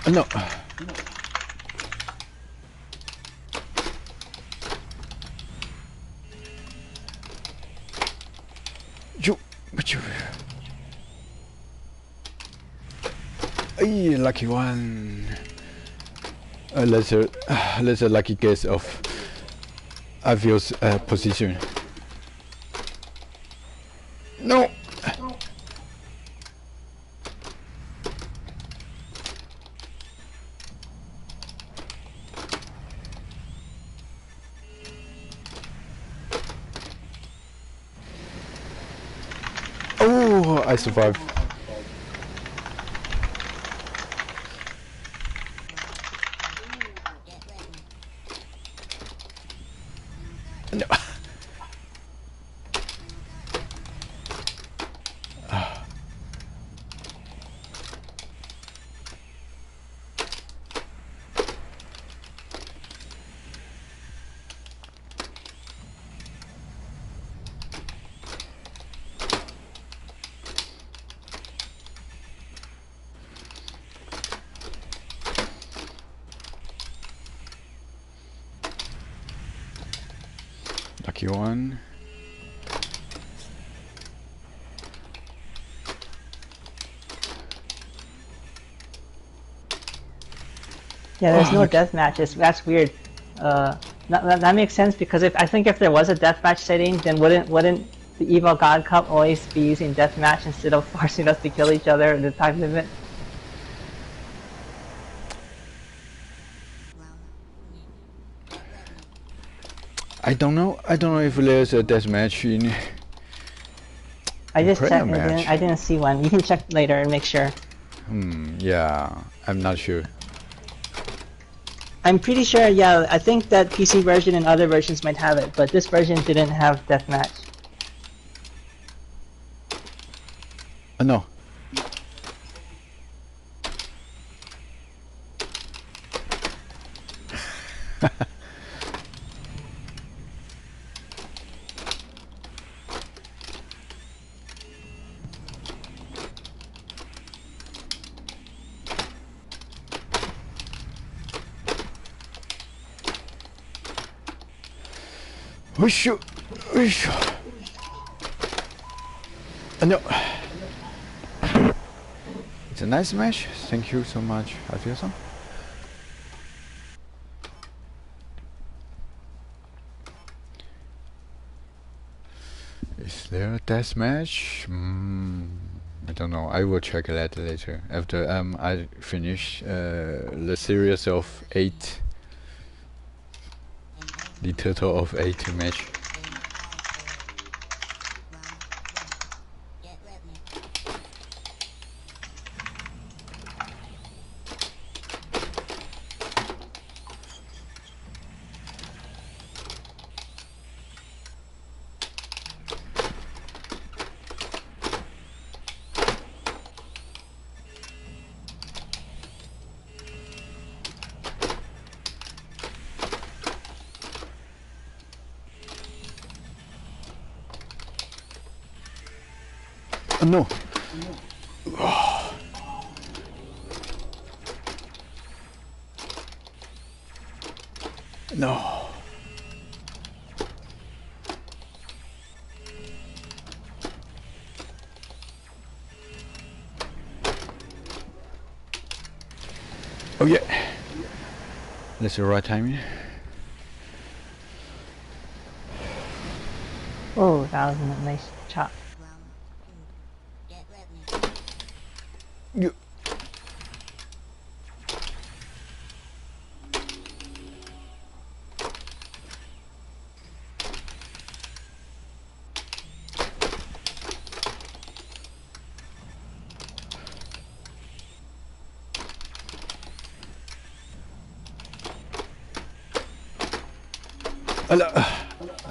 No. Hey, lucky one. Let's a lucky guess of Avio's position. No. Oh, I survived. No. Lucky one. Yeah, there's no death matches. That's weird. That makes sense, because I think if there was a deathmatch setting, then wouldn't the Evo God Cup always be using deathmatch instead of forcing us to kill each other in the time limit? I don't know. I don't know if there's a deathmatch in. I just checked. match. I didn't see one. You can check later and make sure. Yeah, I'm not sure. I'm pretty sure. Yeah, I think that PC version and other versions might have it, but this version didn't have deathmatch. No. Whoosh! Whoosh! No. It's a nice match. Thank you so much, Alfioso. Is there a death match? I don't know. I will check that later after I finish the series of 8. The total of 8 match. No. Oh. No. Oh yeah. That's the right timing. Oh, that was a nice chop. You.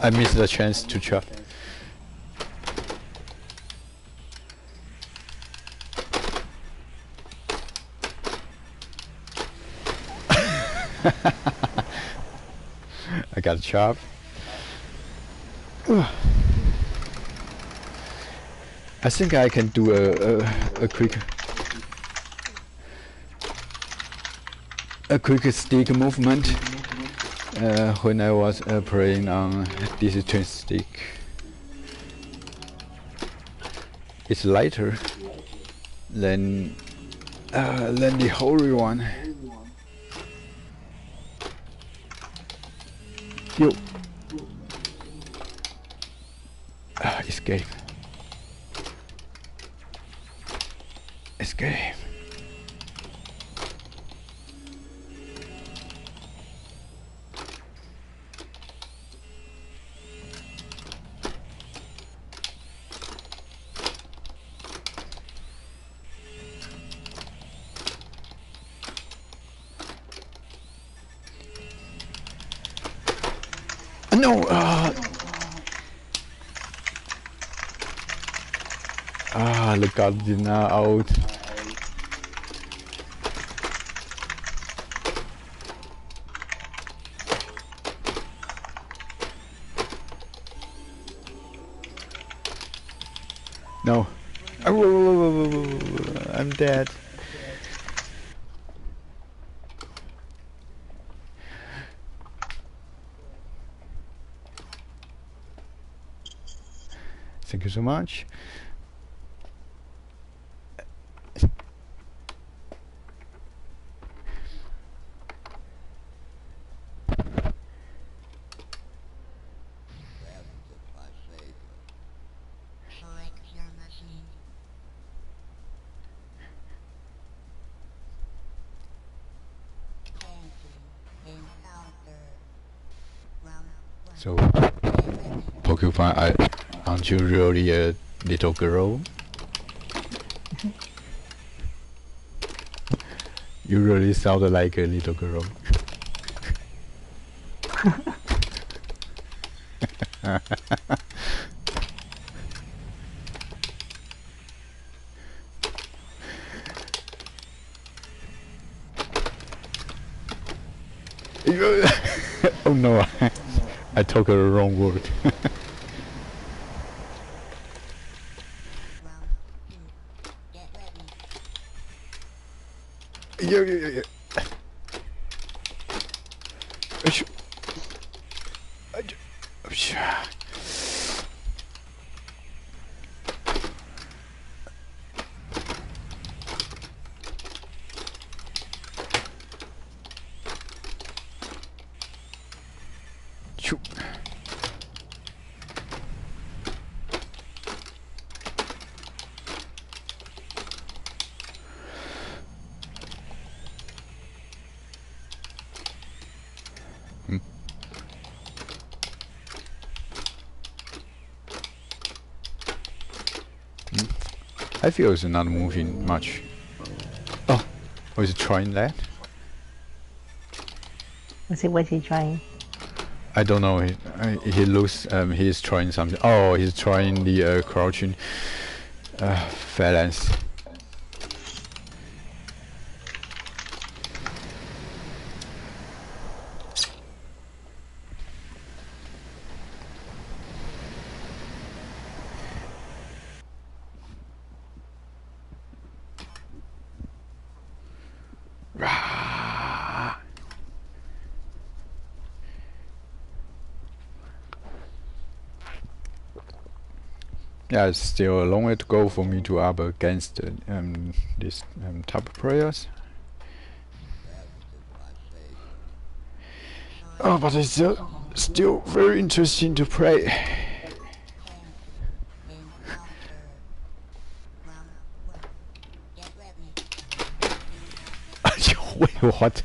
I missed the chance to chop. I got a chop. I think I can do a quick stick movement when I was playing on this twin stick. It's lighter than the holy one. Yo. Escape. Escape. No. The guard is now out. No. I'm dead. Thank you so much. So, Porcupine, aren't you really a little girl? You really sound like a little girl. Oh no, I took a wrong word. Yeah. I feel it's not moving much. Oh, was it trying that? What's he trying? I don't know. He looks. He's trying something. Oh, he's trying the crouching phalanx. Yeah, it's still a long way to go for me to up against these top players. Oh, but it's still very interesting to play. Wait, what?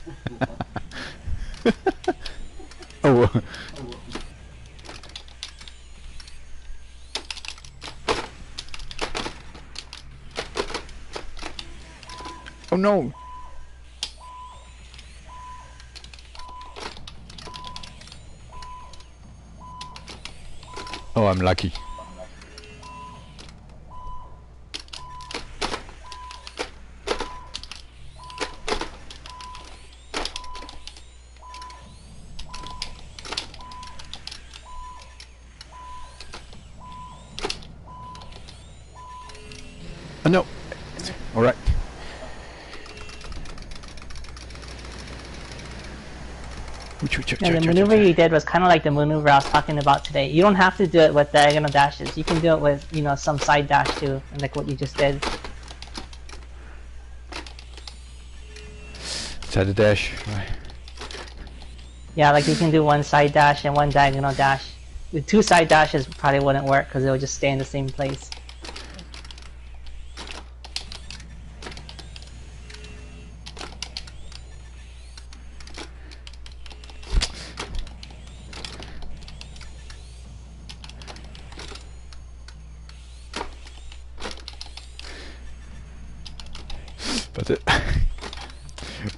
Oh. Oh no! Oh, I'm lucky. Oh no! Alright. Yeah, the maneuver you did was kind of like the maneuver I was talking about today. You don't have to do it with diagonal dashes. You can do it with, you know, some side dash too, and like what you just did. Side dash. Right. Yeah, like you can do one side dash and one diagonal dash. The two side dashes probably wouldn't work because it would just stay in the same place.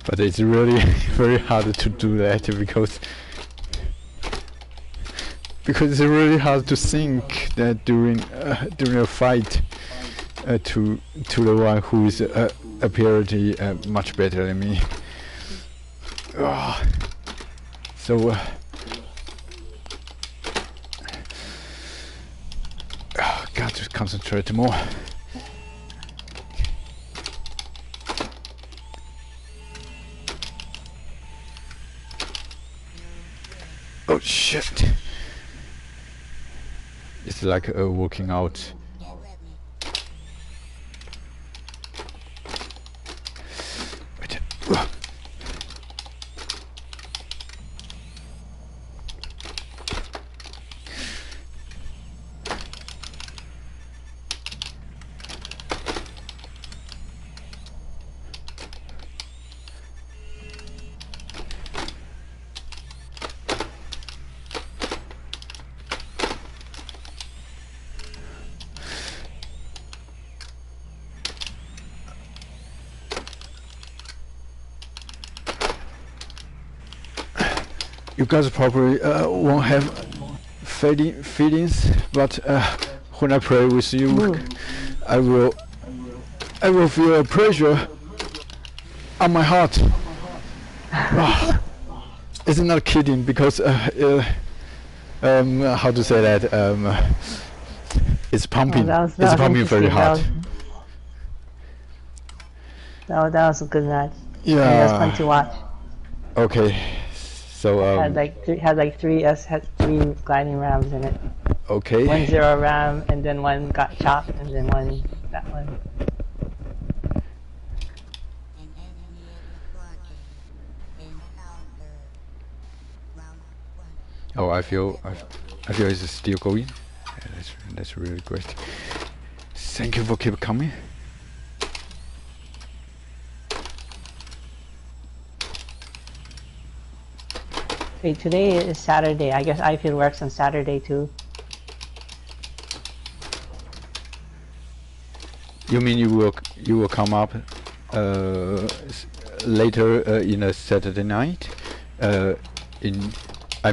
But it's really very hard to do that because it's really hard to think that during a fight to the one who is apparently much better than me. So got to concentrate more. Oh shit! It's like working out. you guys probably won't have feelings, but when I play with you, I will feel a pressure on my heart. It's not kidding, because how to say that, it's pumping. It's pumping very hard. That was a good match. Yeah. And it was fun to watch. Okay. So had like three gliding rams in it. Okay. 1 0 ram, and then one got chopped, and then one that one. Oh, I feel it's still going. Yeah, that's really great. Thank you for keep coming. Wait, today is Saturday. I guess iField works on Saturday too. You mean you will come up later in a Saturday night? I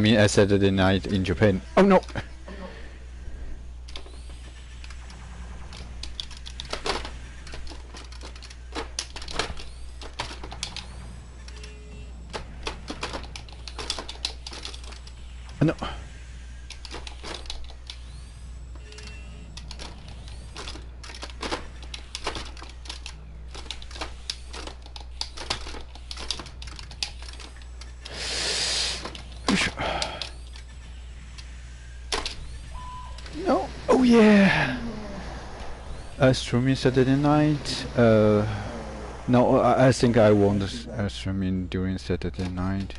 mean a Saturday night in Japan. Oh no. No. No. Oh yeah. Streaming Saturday night. No, I think I won't streaming during Saturday night.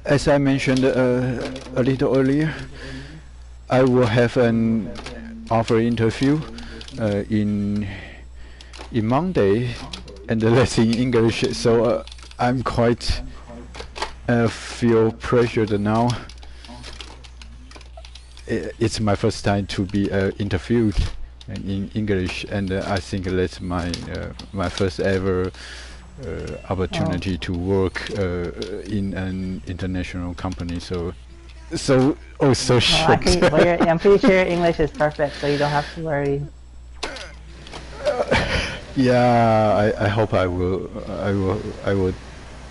As I mentioned a little earlier, I will have an offer interview in Monday, and that's in English. So I'm quite feel pressured now. It's my first time to be interviewed in English, and I think that's my my first ever opportunity to work in an international company. So shit. I'm pretty sure your English is perfect, so you don't have to worry. Yeah, I hope I will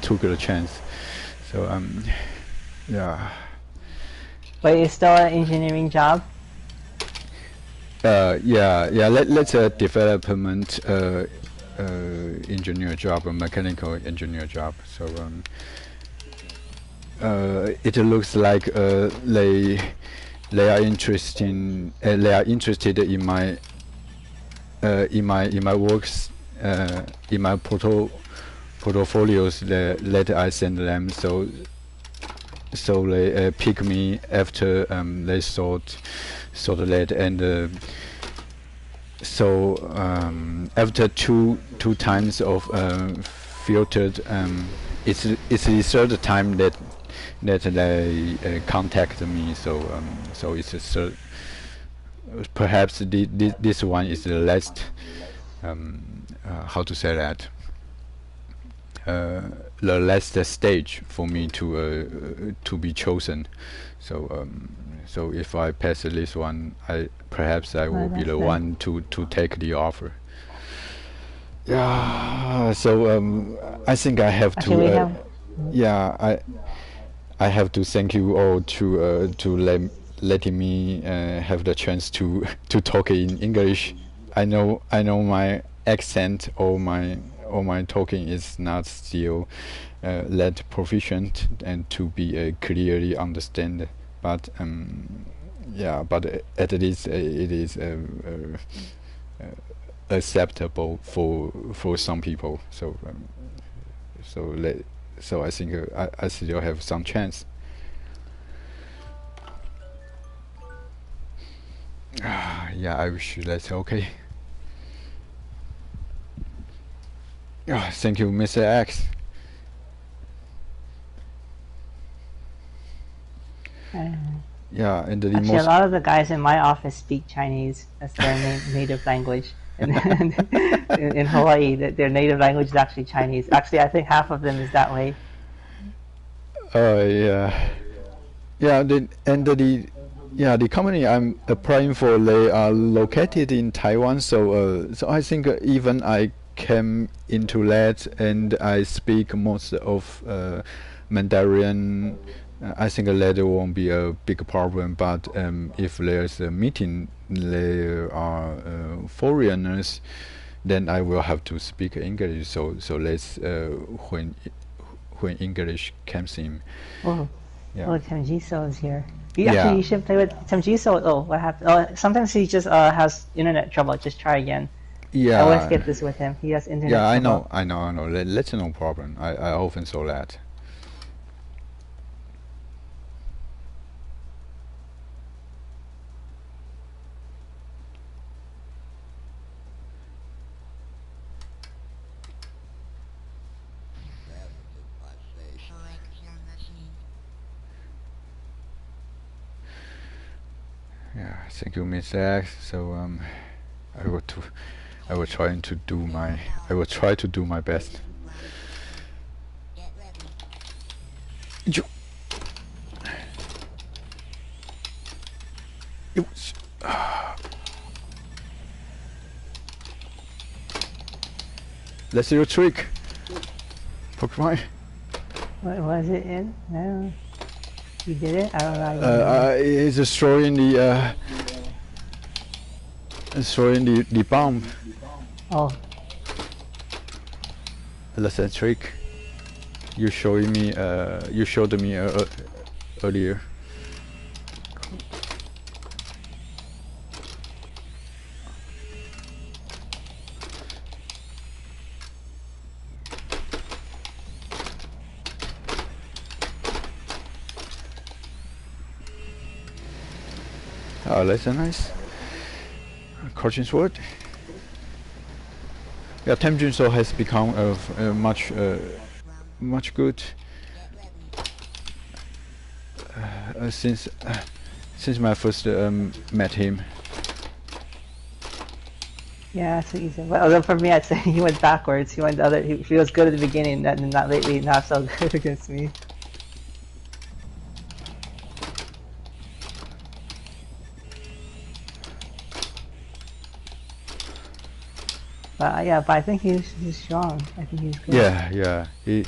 take a chance. So yeah. But it's still an engineering job. Yeah. Let's development engineer job, a mechanical engineer job. So it looks like they are interested in my works, in my portfolios that I send them. So they pick me after they thought that, and so after two times of filtered, it's the third time that they contact me. So it's a third. Perhaps this one is the last. How to say that? The last stage for me to be chosen. So if I pass this one, perhaps I will be the one to take the offer. Yeah. So I think I have to. Yeah, I have to thank you all to letting me have the chance to talk in English. I know my accent or my talking is not still that proficient and to be clearly understand, but yeah, but at least it is acceptable for some people. So so I think I still have some chance. Yeah, I wish that's okay. Thank you, Mr. X. Yeah, and the Actually, a most. lot of the guys in my office speak Chinese. That's their native language. And in Hawaii, their native language is actually Chinese. Actually, I think half of them is that way. Yeah. Yeah, the company I'm applying for, they are located in Taiwan, so I think even I came into that and I speak most of Mandarin. I think that won't be a big problem. But if there's a meeting, there are foreigners, then I will have to speak English. So let's when English comes in. Oh, Yeah. oh, Temjiso is here. Yeah. Actually, you should play with Temjiso. Oh, what happened? Oh, sometimes he just has internet trouble. Just try again. I always get this with him. He has internet trouble. I know. That's no problem. I often saw that. Yeah, thank you, Miss X. So I will try to do my best. Yo. Yo. Let's do a trick. Pokemon. What was it in? No. You did it? I don't know. It's destroying the bomb. Oh. That's a trick. You showed me earlier. Oh, that's a nice Corchin sword. Yeah, Temjinso has become much good since my first met him. Yeah, that's what you said. Well, for me, I'd say he went backwards. He went the other. He was good at the beginning, and not lately, not so good against me. But yeah, but I think he's strong. I think he's good. Yeah. He.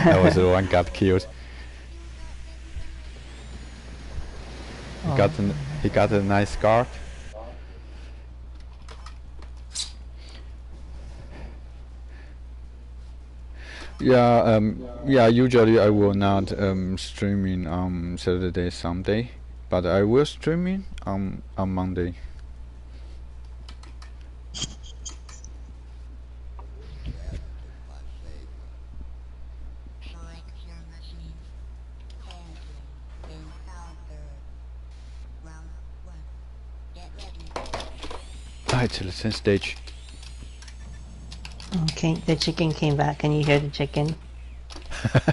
That was the one got killed. He got a nice scar. Yeah, usually I will not streaming on Saturday, Sunday, but I will streaming on Monday. It's the same stage. Okay, the chicken came back. Can you hear the chicken?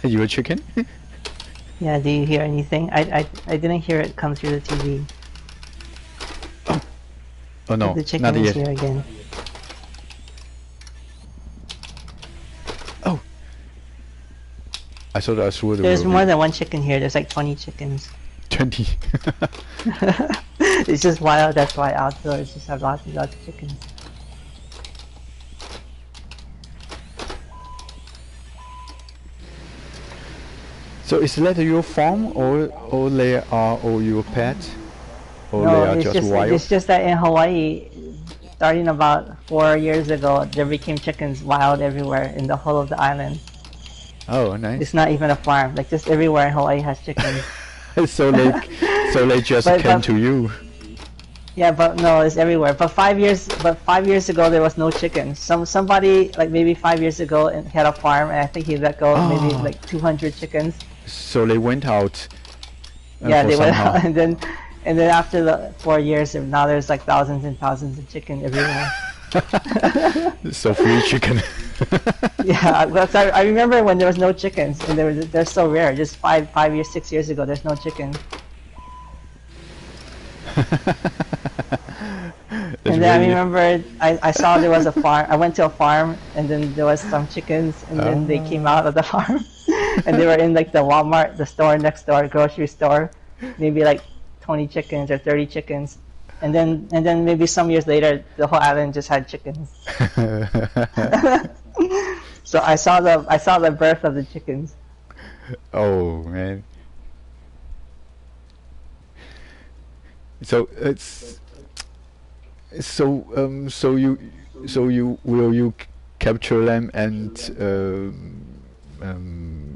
You a chicken? Yeah, do you hear anything? I didn't hear it come through the TV. Oh no, the chicken not is yet. here again. Oh, I thought I saw the. There's more than one chicken here. There's like 20 chickens. 20. It's just wild. That's why outdoors just have lots of chickens. So is that your farm, or they are all your pets, or No, they are it's just wild? It's just that in Hawaii, starting about 4 years ago, there became chickens wild everywhere in the whole of the island. Oh, nice. It's not even a farm. Like just everywhere in Hawaii has chickens. So they just came to you. Yeah, but no, it's everywhere. But 5 years ago there was no chickens. Somebody like maybe 5 years ago and had a farm, and I think he let go maybe like 200 chickens. So they went out. Yeah, for they went somehow. out, and then after the 4 years, now there's like thousands and thousands of chicken everywhere. So free chicken. Yeah, I remember when there was no chickens, and they're so rare. Just 5 years, 6 years ago, there's no chicken. And then I remember I saw there was a farm. I went to a farm, and then there was some chickens, and then they came out of the farm, and they were in like the Walmart, the store next door, grocery store, maybe like 20 chickens or 30 chickens, and then maybe some years later, the whole island just had chickens. So I saw the birth of the chickens. Oh man. So it's so you will you capture them and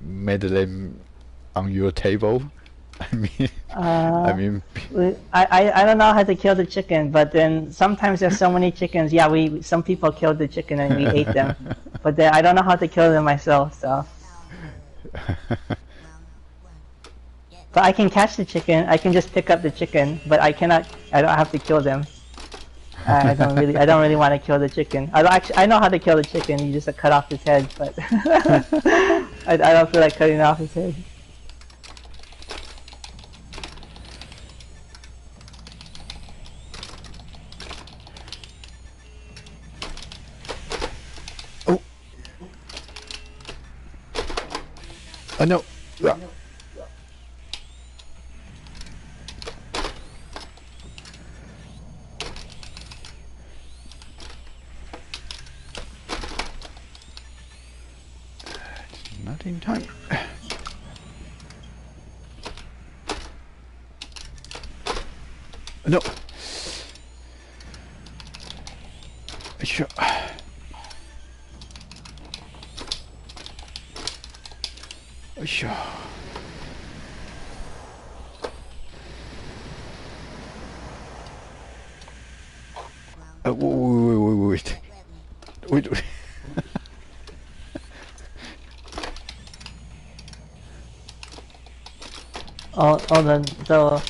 made them on your table? I mean I don't know how to kill the chicken, but then sometimes there's so many chickens. Yeah, some people killed the chicken and we ate them, but then I don't know how to kill them myself. So, but I can catch the chicken. I can just pick up the chicken, but I cannot. I don't have to kill them. I don't really want to kill the chicken. I know how to kill the chicken. You just cut off his head, but I don't feel like cutting off his head. Oh no. Not in time. No. Sure. Sure. Wait. The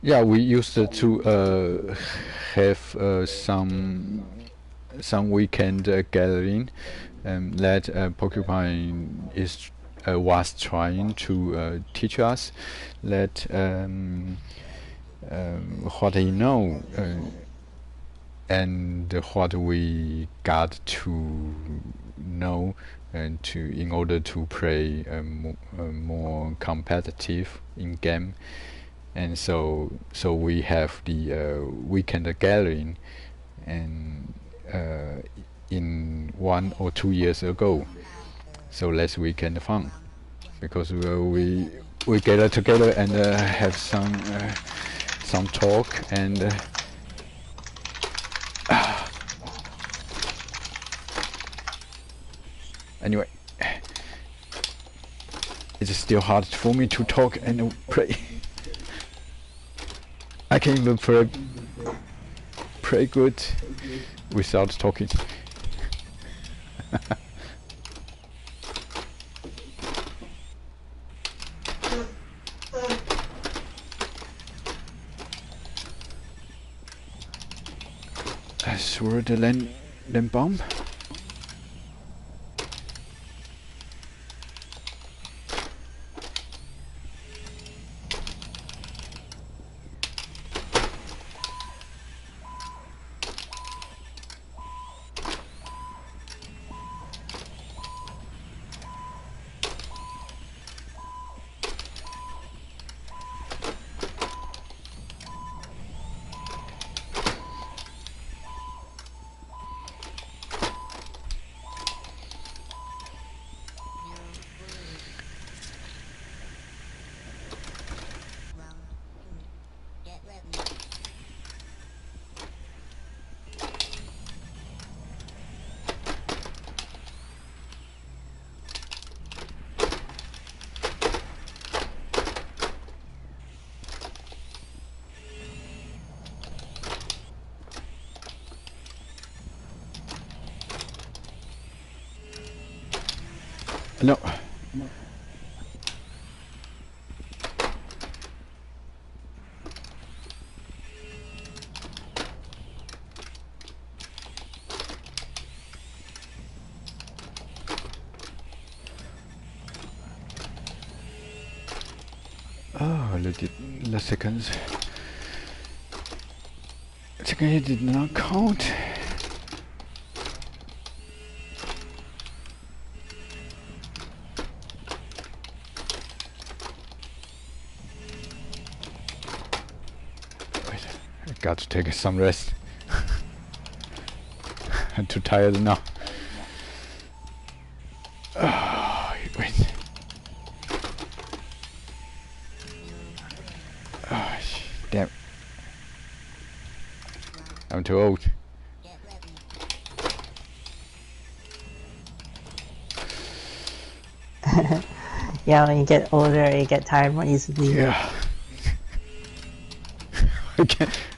Yeah, we used to have some weekend gathering that Porcupine was trying to teach us that what he know and what we got to know and in order to play more competitive in game. And so we have the weekend gathering, and in 1 or 2 years ago. So that's weekend fun, because we gather together and have some talk and. Anyway, it's still hard for me to talk and play. I can even play good without talking. I threw the land bomb. No. Oh, the seconds. Second hit did not count. Wait, I got to take some rest. I'm too tired now. Oh, wait. Oh, damn. I'm too old. Yeah, when you get older, you get tired more easily. Yeah.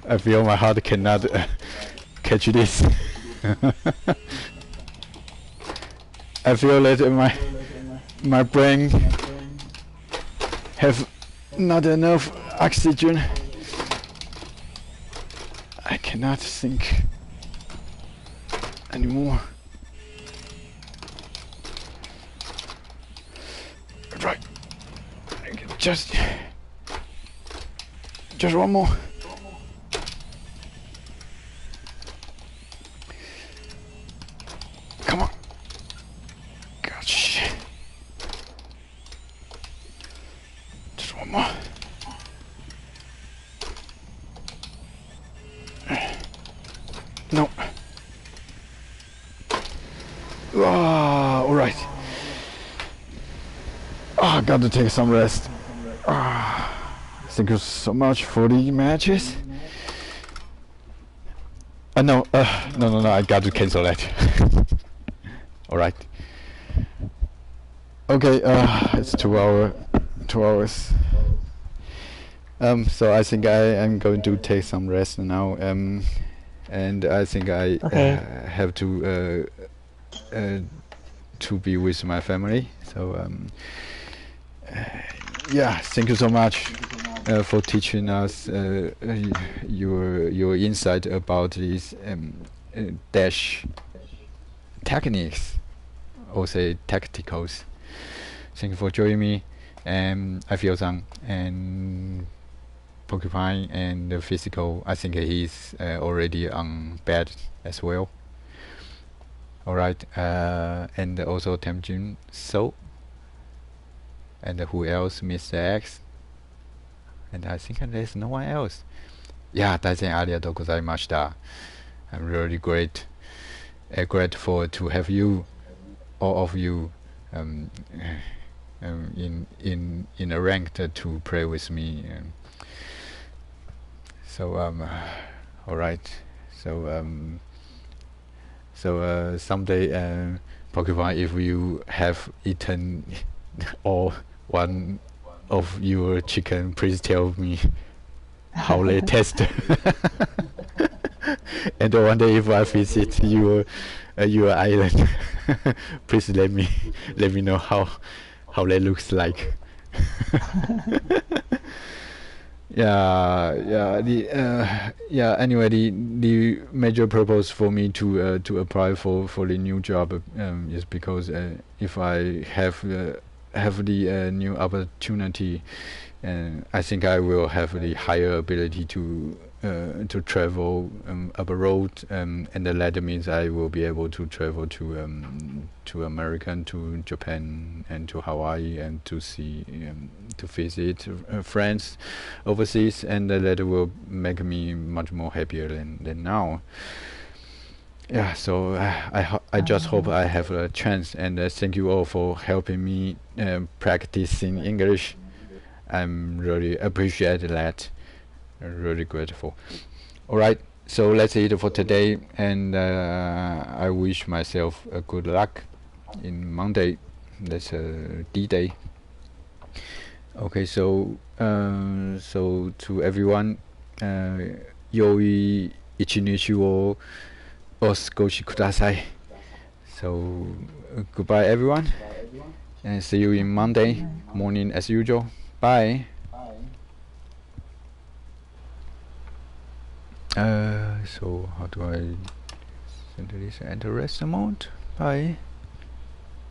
I feel my heart cannot catch this. I feel that my brain have not enough oxygen. I cannot think anymore. Right. Just one more. Come on. Gosh. Just one more. No. All right. I got to take some rest. Thank you so much for the matches. No, I got to cancel that. All right. Okay, it's 2 hours. So I think I am going to take some rest now. And I think I have to be with my family. So yeah, thank you so much for teaching us your insight about these dash techniques, or say tacticals. Thank you for joining me. I feel and Porcupine and the physical. I think he's already on bed as well. Alright, and also Temjin So, and who else? Mr. X, and I think there's no one else. Yeah, 大変ありがとうございました。I'm really grateful to have you, all of you, in a rank to play with me. So all right. So someday, Porcupine, if you have eaten all one of your chicken, please tell me how they taste. And one day, if I visit your island, please let me know how they looks like. Anyway, the major purpose for me to apply for the new job is because if I have the new opportunity, I think I will have the higher ability to travel abroad, and that means I will be able to travel to America, to Japan, and to Hawaii, and to see to visit friends overseas, and that will make me much more happier than now. Yeah, so I just hope I have a chance, and thank you all for helping me practicing English. I'm really appreciate that. Really grateful. Alright, so that's it for today, and I wish myself a good luck in Monday. That's D-Day. Okay, so to everyone, 良い一日をお過ごしください. So goodbye everyone. And see you in Monday morning as usual. Bye. So how do I send this enter rest mode? Bye.